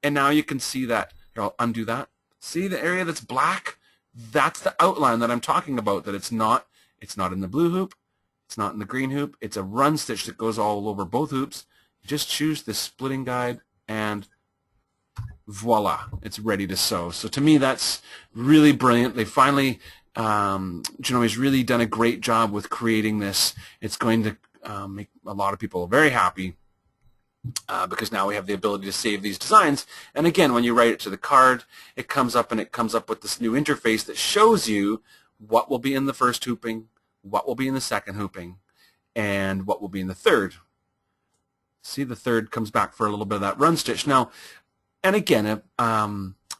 [SPEAKER 1] and now you can see that. Here, I'll undo that. See the area that's black? That's the outline that I'm talking about, that it's not in the blue hoop, it's not in the green hoop, it's a run stitch that goes all over both hoops. You just choose the splitting guide, and voila, it's ready to sew. So to me, that's really brilliant. They finally, Janome's really done a great job with creating this. It's going to make a lot of people very happy. Because now we have the ability to save these designs. And again, when you write it to the card, it comes up with this new interface that shows you what will be in the first hooping, what will be in the second hooping, and what will be in the third. See, the third comes back for a little bit of that run stitch. Now, and again,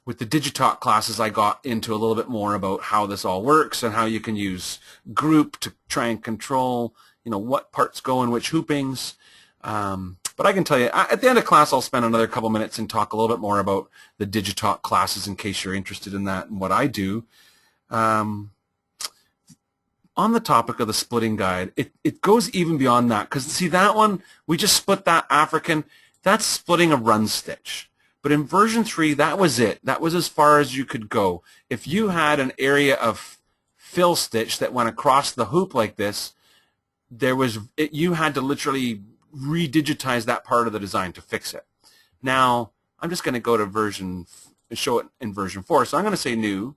[SPEAKER 1] with the Digitalk classes, I got into a little bit more about how this all works and how you can use group to try and control, what parts go in which hoopings. But I can tell you, at the end of class, I'll spend another couple minutes and talk a little bit more about the Digitalk classes in case you're interested in that and what I do. On the topic of the splitting guide, it goes even beyond that, because see that one, we just split that African, that's splitting a run stitch. But in version 3, that was it. That was as far as you could go. If you had an area of fill stitch that went across the hoop like this, you had to literally redigitize that part of the design to fix it. Now, I'm just going to go to show it in version 4. So I'm going to say new,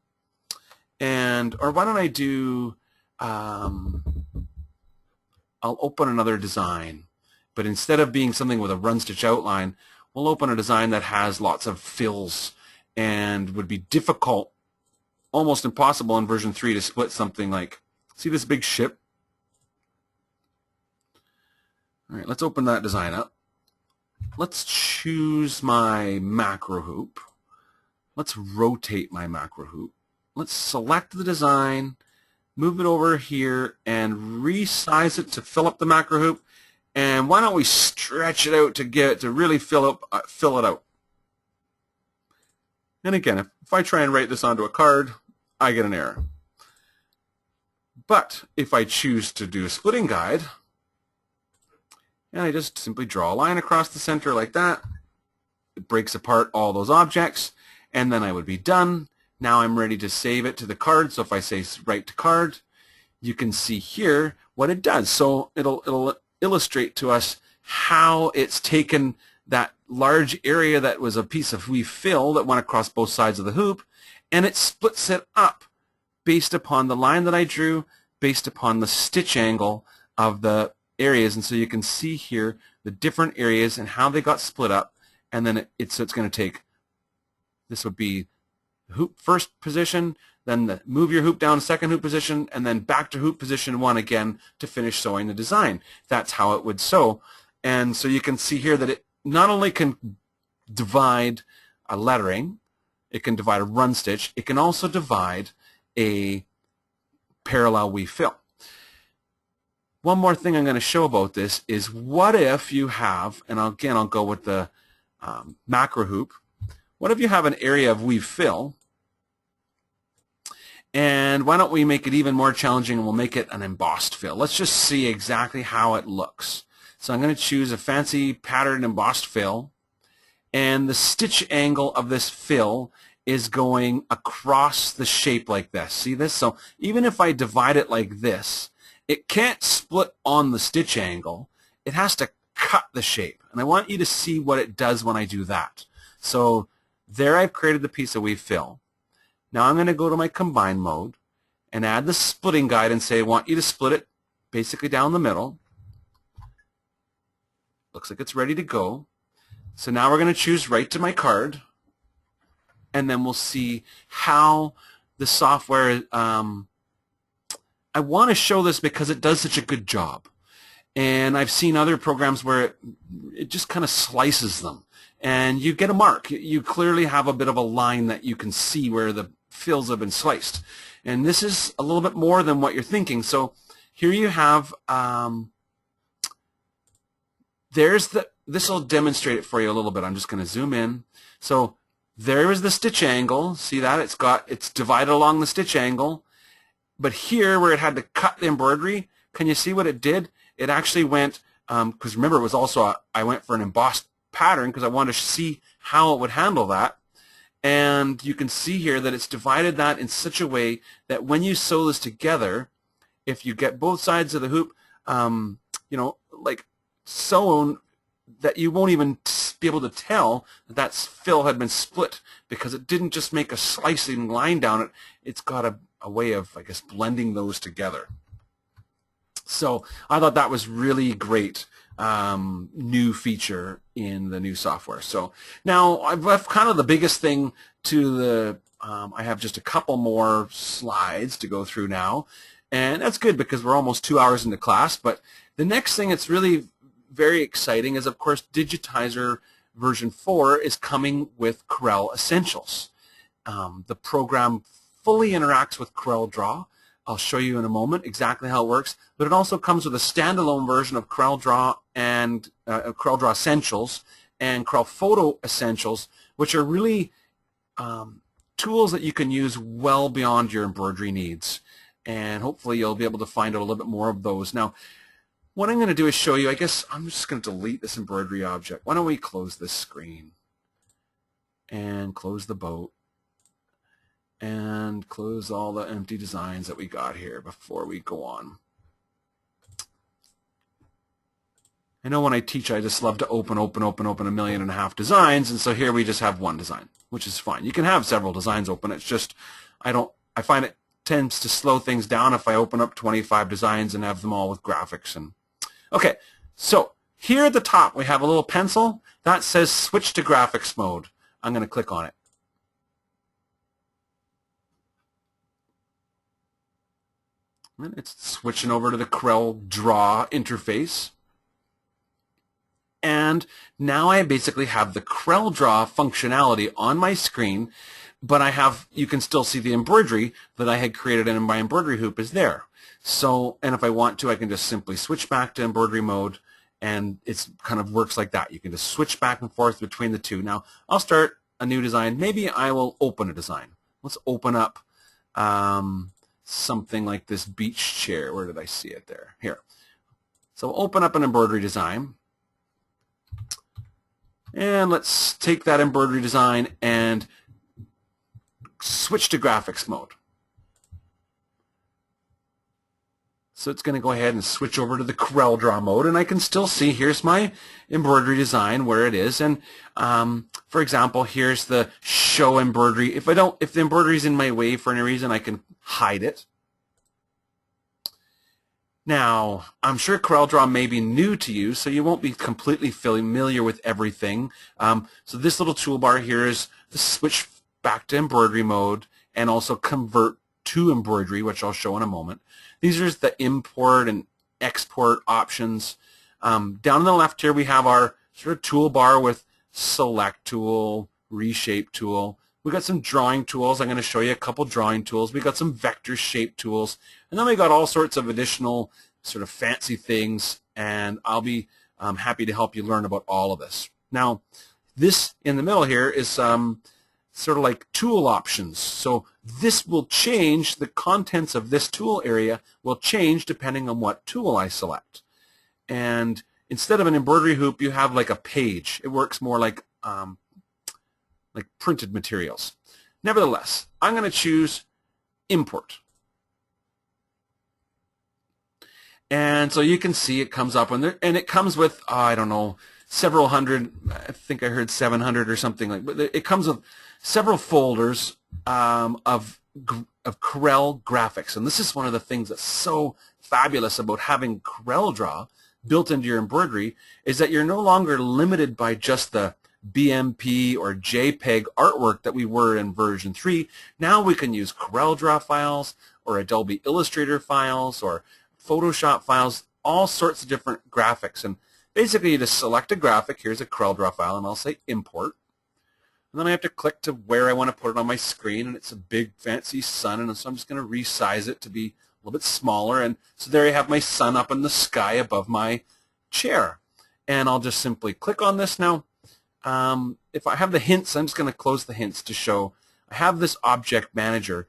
[SPEAKER 1] or why don't I do, I'll open another design, but instead of being something with a run stitch outline, we'll open a design that has lots of fills and would be difficult, almost impossible in version 3 to split something like, see this big ship? All right, let's open that design up. Let's choose my macro hoop. Let's rotate my macro hoop. Let's select the design, move it over here, and resize it to fill up the macro hoop. And why don't we stretch it out to get it to really fill it out. And again, if I try and write this onto a card, I get an error. But if I choose to do a splitting guide, and I just simply draw a line across the center like that, it breaks apart all those objects, and then I would be done. Now I'm ready to save it to the card. So if I say write to card, you can see here what it does. So it'll illustrate to us how it's taken that large area that was a piece of weave fill that went across both sides of the hoop, and it splits it up based upon the line that I drew, based upon the stitch angle of the areas. And so you can see here the different areas and how they got split up, and then it's going to take, this would be hoop first position, then move your hoop down second hoop position, and then back to hoop position 1 again to finish sewing the design. That's how it would sew. And so you can see here that it not only can divide a lettering, It can divide a run stitch. It can also divide a parallel weave fill. One more thing I'm going to show about this is what if you have, and again I'll go with the macro hoop, what if you have an area of weave fill, and why don't we make it even more challenging and we'll make it an embossed fill. Let's just see exactly how it looks. So I'm going to choose a fancy patterned embossed fill, and the stitch angle of this fill is going across the shape like this. See this? So even if I divide it like this, it can't split on the stitch angle. It has to cut the shape. And I want you to see what it does when I do that. So there I've created the piece of weave fill. Now I'm going to go to my combine mode and add the splitting guide and say I want you to split it basically down the middle. Looks like it's ready to go. So now we're going to choose write to my card, and then we'll see how the software, I want to show this because it does such a good job. And I've seen other programs where it just kind of slices them, and you get a mark. You clearly have a bit of a line that you can see where the fills have been sliced. And this is a little bit more than what you're thinking. So here you have, this will demonstrate it for you a little bit. I'm just going to zoom in. So there is the stitch angle. See that? It's divided along the stitch angle. But here where it had to cut the embroidery, can you see what it did? It actually went, because remember it was also, I went for an embossed pattern because I wanted to see how it would handle that. And you can see here that it's divided that in such a way that when you sew this together, if you get both sides of the hoop, you know, like sewn, that you won't even be able to tell that that fill had been split because it didn't just make a slicing line down it. It's got a way of, I guess, blending those together. So I thought that was really great new feature in the new software. So now I've left kind of the biggest thing to the, I have just a couple more slides to go through now. And that's good because we're almost 2 hours into class. But the next thing that's really very exciting is, of course, Digitizer version 4 is coming with Corel Essentials. The program fully interacts with CorelDRAW. I'll show you in a moment exactly how it works, but it also comes with a standalone version of CorelDRAW and CorelDRAW Essentials and Corel Photo Essentials, which are really tools that you can use well beyond your embroidery needs. And hopefully you'll be able to find out a little bit more of those. Now, what I'm going to do is show you, I guess I'm just going to delete this embroidery object. Why don't we close this screen and close the boat and close all the empty designs that we got here before we go on. I know when I teach I just love to open 1.5 million designs, and so here we just have one design, which is fine. You can have several designs open. It's just I find it tends to slow things down if I open up 25 designs and have them all with graphics. And okay, so here at the top we have a little pencil that says switch to graphics mode. I'm going to click on it. And it's switching over to the CorelDRAW interface. And now I basically have the CorelDRAW functionality on my screen, but I have, you can still see the embroidery that I had created in my embroidery hoop is there. So, and if I want to, I can just simply switch back to embroidery mode, and it's kind of works like that. You can just switch back and forth between the two. Now, I'll start a new design. Maybe I will open a design. Let's open up something like this beach chair. Where did I see it there? Here. So open up an embroidery design. And let's take that embroidery design and switch to graphics mode. So it's going to go ahead and switch over to the CorelDRAW mode, and I can still see here's my embroidery design where it is. And for example, here's the show embroidery. If the embroidery is in my way for any reason, I can hide it. Now, I'm sure CorelDRAW may be new to you, so you won't be completely familiar with everything. So this little toolbar here is the switch back to embroidery mode and also convert to embroidery, which I'll show in a moment. These are the import and export options. Down on the left here we have our sort of toolbar with select tool, reshape tool. We got some drawing tools. I'm going to show you a couple drawing tools. We got some vector shape tools. And then we got all sorts of additional sort of fancy things. And I'll be happy to help you learn about all of this. Now, this in the middle here is sort of like tool options. So this will change, the contents of this tool area will change depending on what tool I select. And instead of an embroidery hoop, you have like a page. It works more like printed materials. Nevertheless, I'm going to choose import. And so you can see it comes up on there, and it comes with, I don't know, several hundred, I think I heard 700 or something like, but it comes with several folders of Corel graphics. And this is one of the things that's so fabulous about having CorelDRAW built into your embroidery, is that you're no longer limited by just the BMP or JPEG artwork that we were in version 3. Now we can use CorelDRAW files or Adobe Illustrator files or Photoshop files, all sorts of different graphics. And basically you just select a graphic. Here's a CorelDRAW file, and I'll say import. And then I have to click to where I want to put it on my screen, and it's a big fancy sun, and so I'm just going to resize it to be a little bit smaller. And so there you have my sun up in the sky above my chair. And I'll just simply click on this now. If I have the hints, I'm just going to close the hints to show I have this object manager.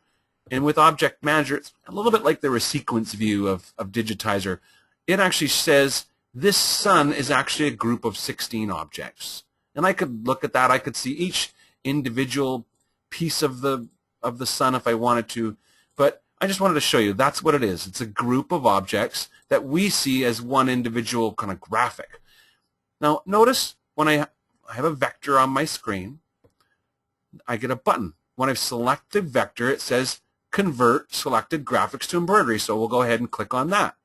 [SPEAKER 1] And with object manager, it's a little bit like the sequence view of Digitizer. It actually says this sun is actually a group of 16 objects. And I could look at that. I could see each individual piece of the sun if I wanted to. But I just wanted to show you that's what it is. It's a group of objects that we see as one individual kind of graphic. Now notice when I have a vector on my screen, I get a button. When I've selected vector, it says convert selected graphics to embroidery. So we'll go ahead and click on that.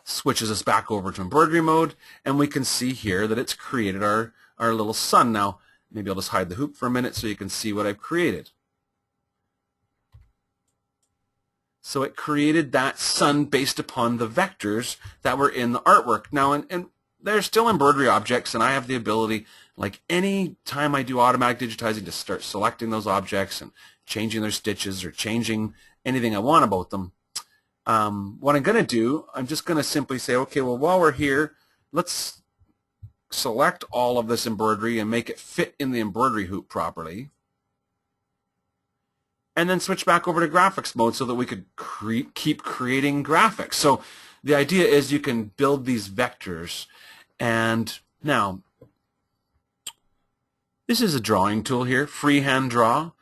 [SPEAKER 1] Switches us back over to embroidery mode, and we can see here that it's created our little sun. Now, maybe I'll just hide the hoop for a minute so you can see what I've created. So it created that sun based upon the vectors that were in the artwork. Now, and they're still embroidery objects, and I have the ability, like any time I do automatic digitizing, to start selecting those objects and changing their stitches or changing anything I want about them. What I'm going to do, I'm just going to simply say, okay, well, while we're here, let's select all of this embroidery and make it fit in the embroidery hoop properly. And then switch back over to graphics mode so that we could keep creating graphics. So the idea is you can build these vectors. And now, this is a drawing tool here, freehand draw.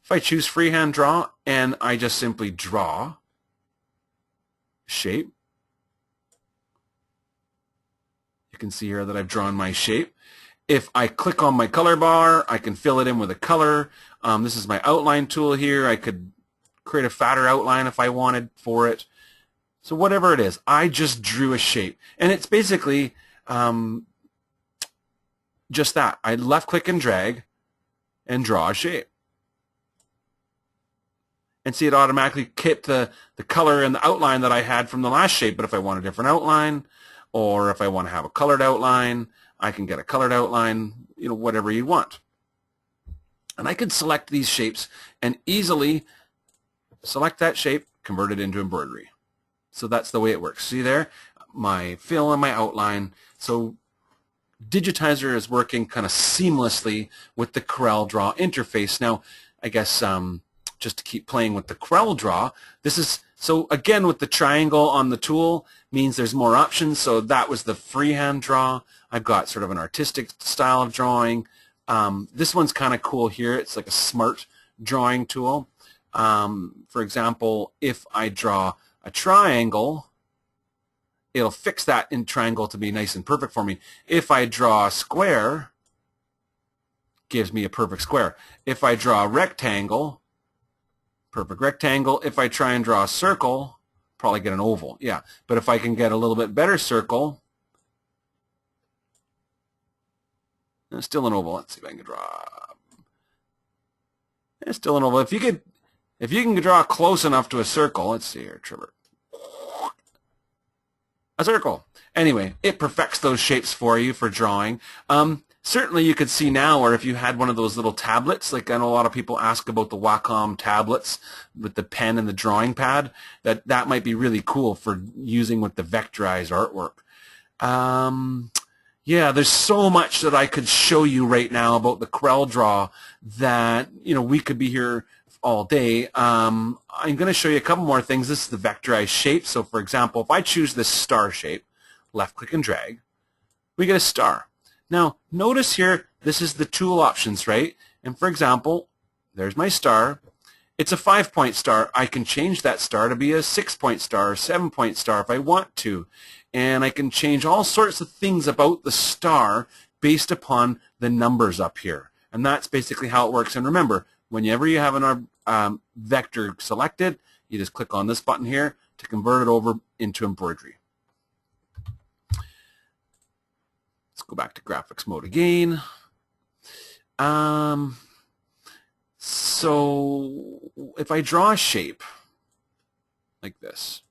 [SPEAKER 1] If I choose freehand draw and I just simply draw shape, you can see here that I've drawn my shape. If I click on my color bar, I can fill it in with a color. This is my outline tool here. I could create a fatter outline if I wanted for it. So whatever it is, I just drew a shape. And it's basically just that. I left click and drag and draw a shape. And see, it automatically kept the color and the outline that I had from the last shape. But if I want a different outline, or if I want to have a colored outline, I can get a colored outline, you know, whatever you want. And I can select these shapes and easily select that shape, convert it into embroidery. So that's the way it works. See there? My fill and my outline. So Digitizer is working kind of seamlessly with the CorelDRAW interface. Now, I guess just to keep playing with the CorelDRAW, this is, so again with the triangle on the tool means there's more options. So that was the freehand draw. I've got sort of an artistic style of drawing. This one's kind of cool here. It's like a smart drawing tool. For example, if I draw a triangle, it'll fix that in triangle to be nice and perfect for me. If I draw a square, gives me a perfect square. If I draw a rectangle, perfect rectangle. If I try and draw a circle, probably get an oval. Yeah, but if I can get a little bit better circle, it's still an oval. Let's see if I can draw. It's still an oval. If you can draw close enough to a circle, let's see here, Trevor. A circle. Anyway, it perfects those shapes for you for drawing. certainly you could see now, or if you had one of those little tablets, like I know a lot of people ask about the Wacom tablets with the pen and the drawing pad, that might be really cool for using with the vectorized artwork. Yeah, there's so much that I could show you right now about the CorelDRAW that, we could be here all day. I'm going to show you a couple more things. This is the vectorized shape. So, for example, if I choose this star shape, left-click and drag, we get a star. Now, notice here, this is the tool options, right? And, for example, there's my star. It's a 5-point star. I can change that star to be a 6-point star or 7-point star if I want to. And I can change all sorts of things about the star based upon the numbers up here. And that's basically how it works. And remember, whenever you have an vector selected, you just click on this button here to convert it over into embroidery. Let's go back to graphics mode again. So if I draw a shape like this,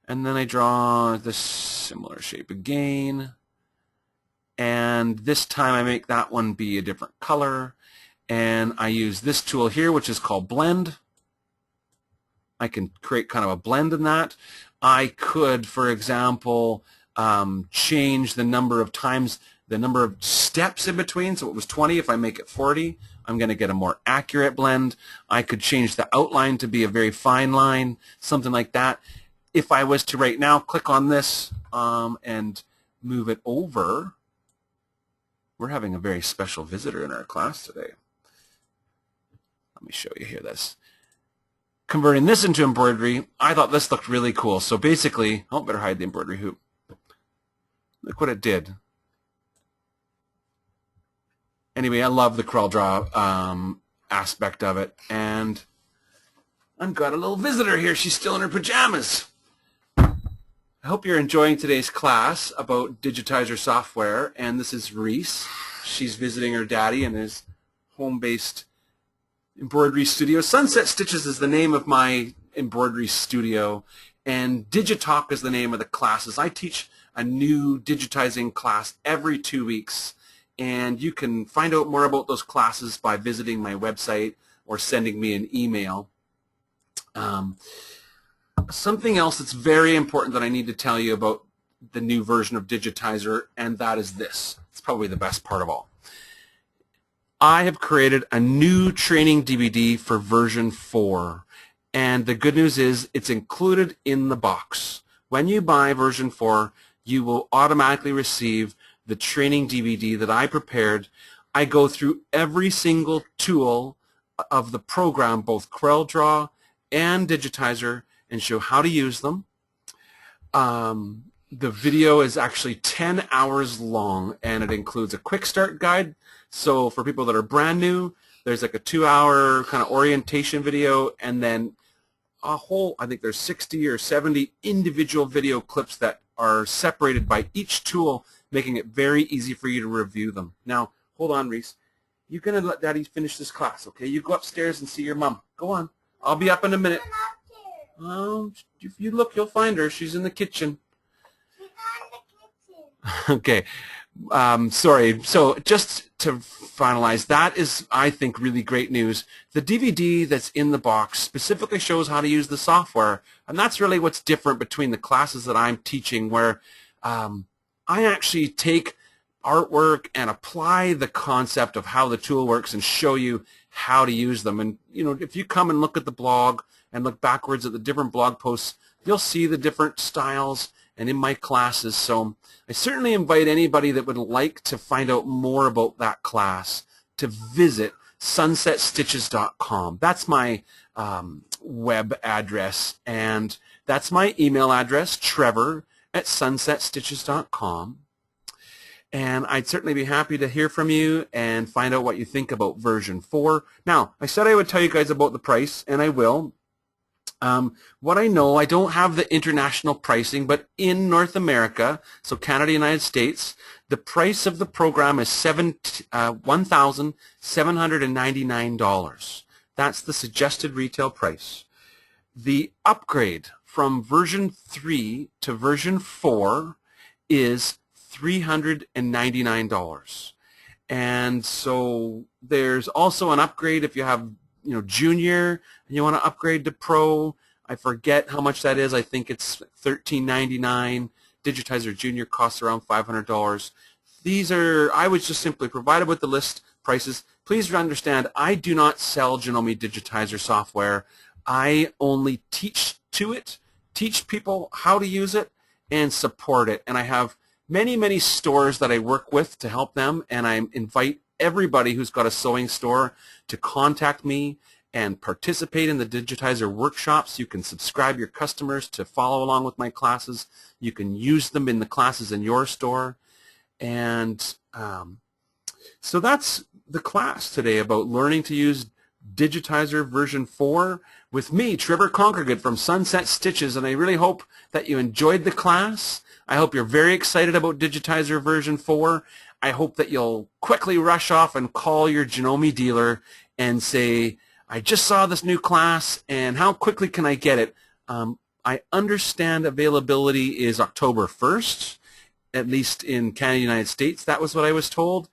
[SPEAKER 1] and then I draw this similar shape again, and this time I make that one be a different color, and I use this tool here, which is called blend. I can create kind of a blend in that. I could, for example, change the number of times, the number of steps in between. So it was 20. If I make it 40, I'm going to get a more accurate blend. I could change the outline to be a very fine line, something like that. If I was to right now click on this and move it over, we're having a very special visitor in our class today. Let me show you here this. Converting this into embroidery, I thought this looked really cool. So basically, oh, better hide the embroidery hoop. Look what it did. Anyway, I love the CorelDRAW aspect of it. And I've got a little visitor here. She's still in her pajamas. I hope you're enjoying today's class about Digitizer software, and this is Reese. She's visiting her daddy in his home-based embroidery studio. Sunset Stitches is the name of my embroidery studio, and Digitalk is the name of the classes. I teach a new digitizing class every 2 weeks, and you can find out more about those classes by visiting my website or sending me an email. Something else that's very important that I need to tell you about the new version of Digitizer, and that is this. It's probably the best part of all. I have created a new training DVD for version 4, and the good news is it's included in the box. When you buy version 4, you will automatically receive the training DVD that I prepared. I go through every single tool of the program, both CorelDRAW and Digitizer, and show how to use them. The video is actually 10 hours long, and it includes a quick start guide. So for people that are brand new, there's like a 2-hour kind of orientation video, and then a whole, I think there's 60 or 70 individual video clips that are separated by each tool, making it very easy for you to review them. Now, hold on, Reese. You're going to let Daddy finish this class, okay? You go upstairs and see your mom. Go on. I'll be up in a minute. Well, if you look, you'll find her. She's in the kitchen.
[SPEAKER 2] She's on the kitchen.
[SPEAKER 1] Okay. Sorry. So just to finalize, that is, I think, really great news. The DVD that's in the box specifically shows how to use the software, and that's really what's different between the classes that I'm teaching, where I actually take artwork and apply the concept of how the tool works and show you how to use them. And, if you come and look at the blog and look backwards at the different blog posts, you'll see the different styles and in my classes. So I certainly invite anybody that would like to find out more about that class to visit sunsetstitches.com. That's my web address, and that's my email address, trevor@sunsetstitches.com. And I'd certainly be happy to hear from you and find out what you think about version 4. Now, I said I would tell you guys about the price, and I will. What I know, I don't have the international pricing, but in North America, so Canada, United States, the price of the program is $1,799. That's the suggested retail price. The upgrade from version 3 to version 4 is $399. And so there's also an upgrade if you have, junior and you want to upgrade to pro. I forget how much that is. I think it's $13.99. Digitizer Junior costs around $500. I was just simply provided with the list prices. Please understand, I do not sell Janome Digitizer software. I only teach people how to use it, and support it. And I have many, many stores that I work with to help them, and I invite everybody who's got a sewing store to contact me and participate in the Digitizer workshops. You can subscribe your customers to follow along with my classes. You can use them in the classes in your store. And so that's the class today about learning to use Digitizer version 4 with me, Trevor Conquergood from Sunset Stitches, and I really hope that you enjoyed the class. I hope you're very excited about Digitizer version 4. I hope that you'll quickly rush off and call your Janome dealer and say, I just saw this new class, and how quickly can I get it? I understand availability is October 1st, at least in Canada, United States. That was what I was told.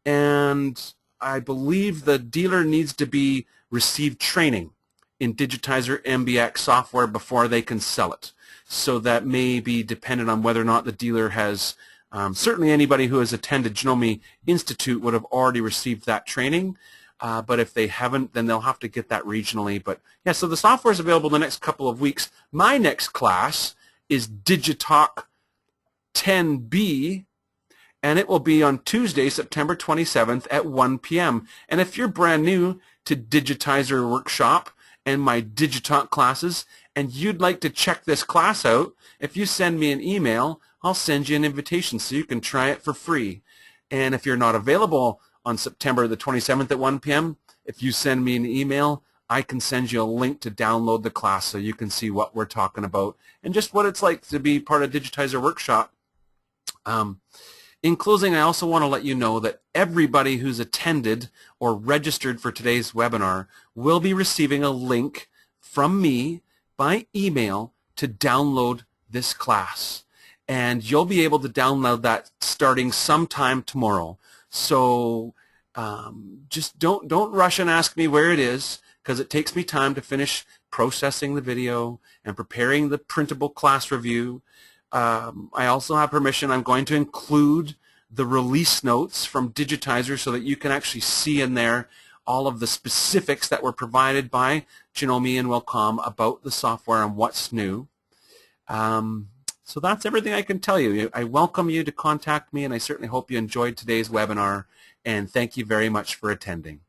[SPEAKER 1] And I believe the dealer needs to receive training in Digitizer MBX software before they can sell it. So that may be dependent on whether or not the dealer has, certainly anybody who has attended Janome Institute would have already received that training. But if they haven't, then they'll have to get that regionally. But yeah, so the software is available the next couple of weeks. My next class is Digitalk 10B, and it will be on Tuesday, September 27th at 1 p.m. And if you're brand new to Digitizer Workshop and my Digitalk classes, and you'd like to check this class out, if you send me an email, I'll send you an invitation so you can try it for free. And if you're not available on September the 27th at 1 p.m., if you send me an email, I can send you a link to download the class so you can see what we're talking about and just what it's like to be part of Digitizer Workshop. In closing, I also want to let you know that everybody who's attended or registered for today's webinar will be receiving a link from me by email to download this class. And you'll be able to download that starting sometime tomorrow. So just don't rush and ask me where it is, because it takes me time to finish processing the video and preparing the printable class review. I also have permission. I'm going to include the release notes from Digitizer so that you can actually see in there all of the specifics that were provided by Janome and Wellcome about the software and what's new. So that's everything I can tell you. I welcome you to contact me, and I certainly hope you enjoyed today's webinar, and thank you very much for attending.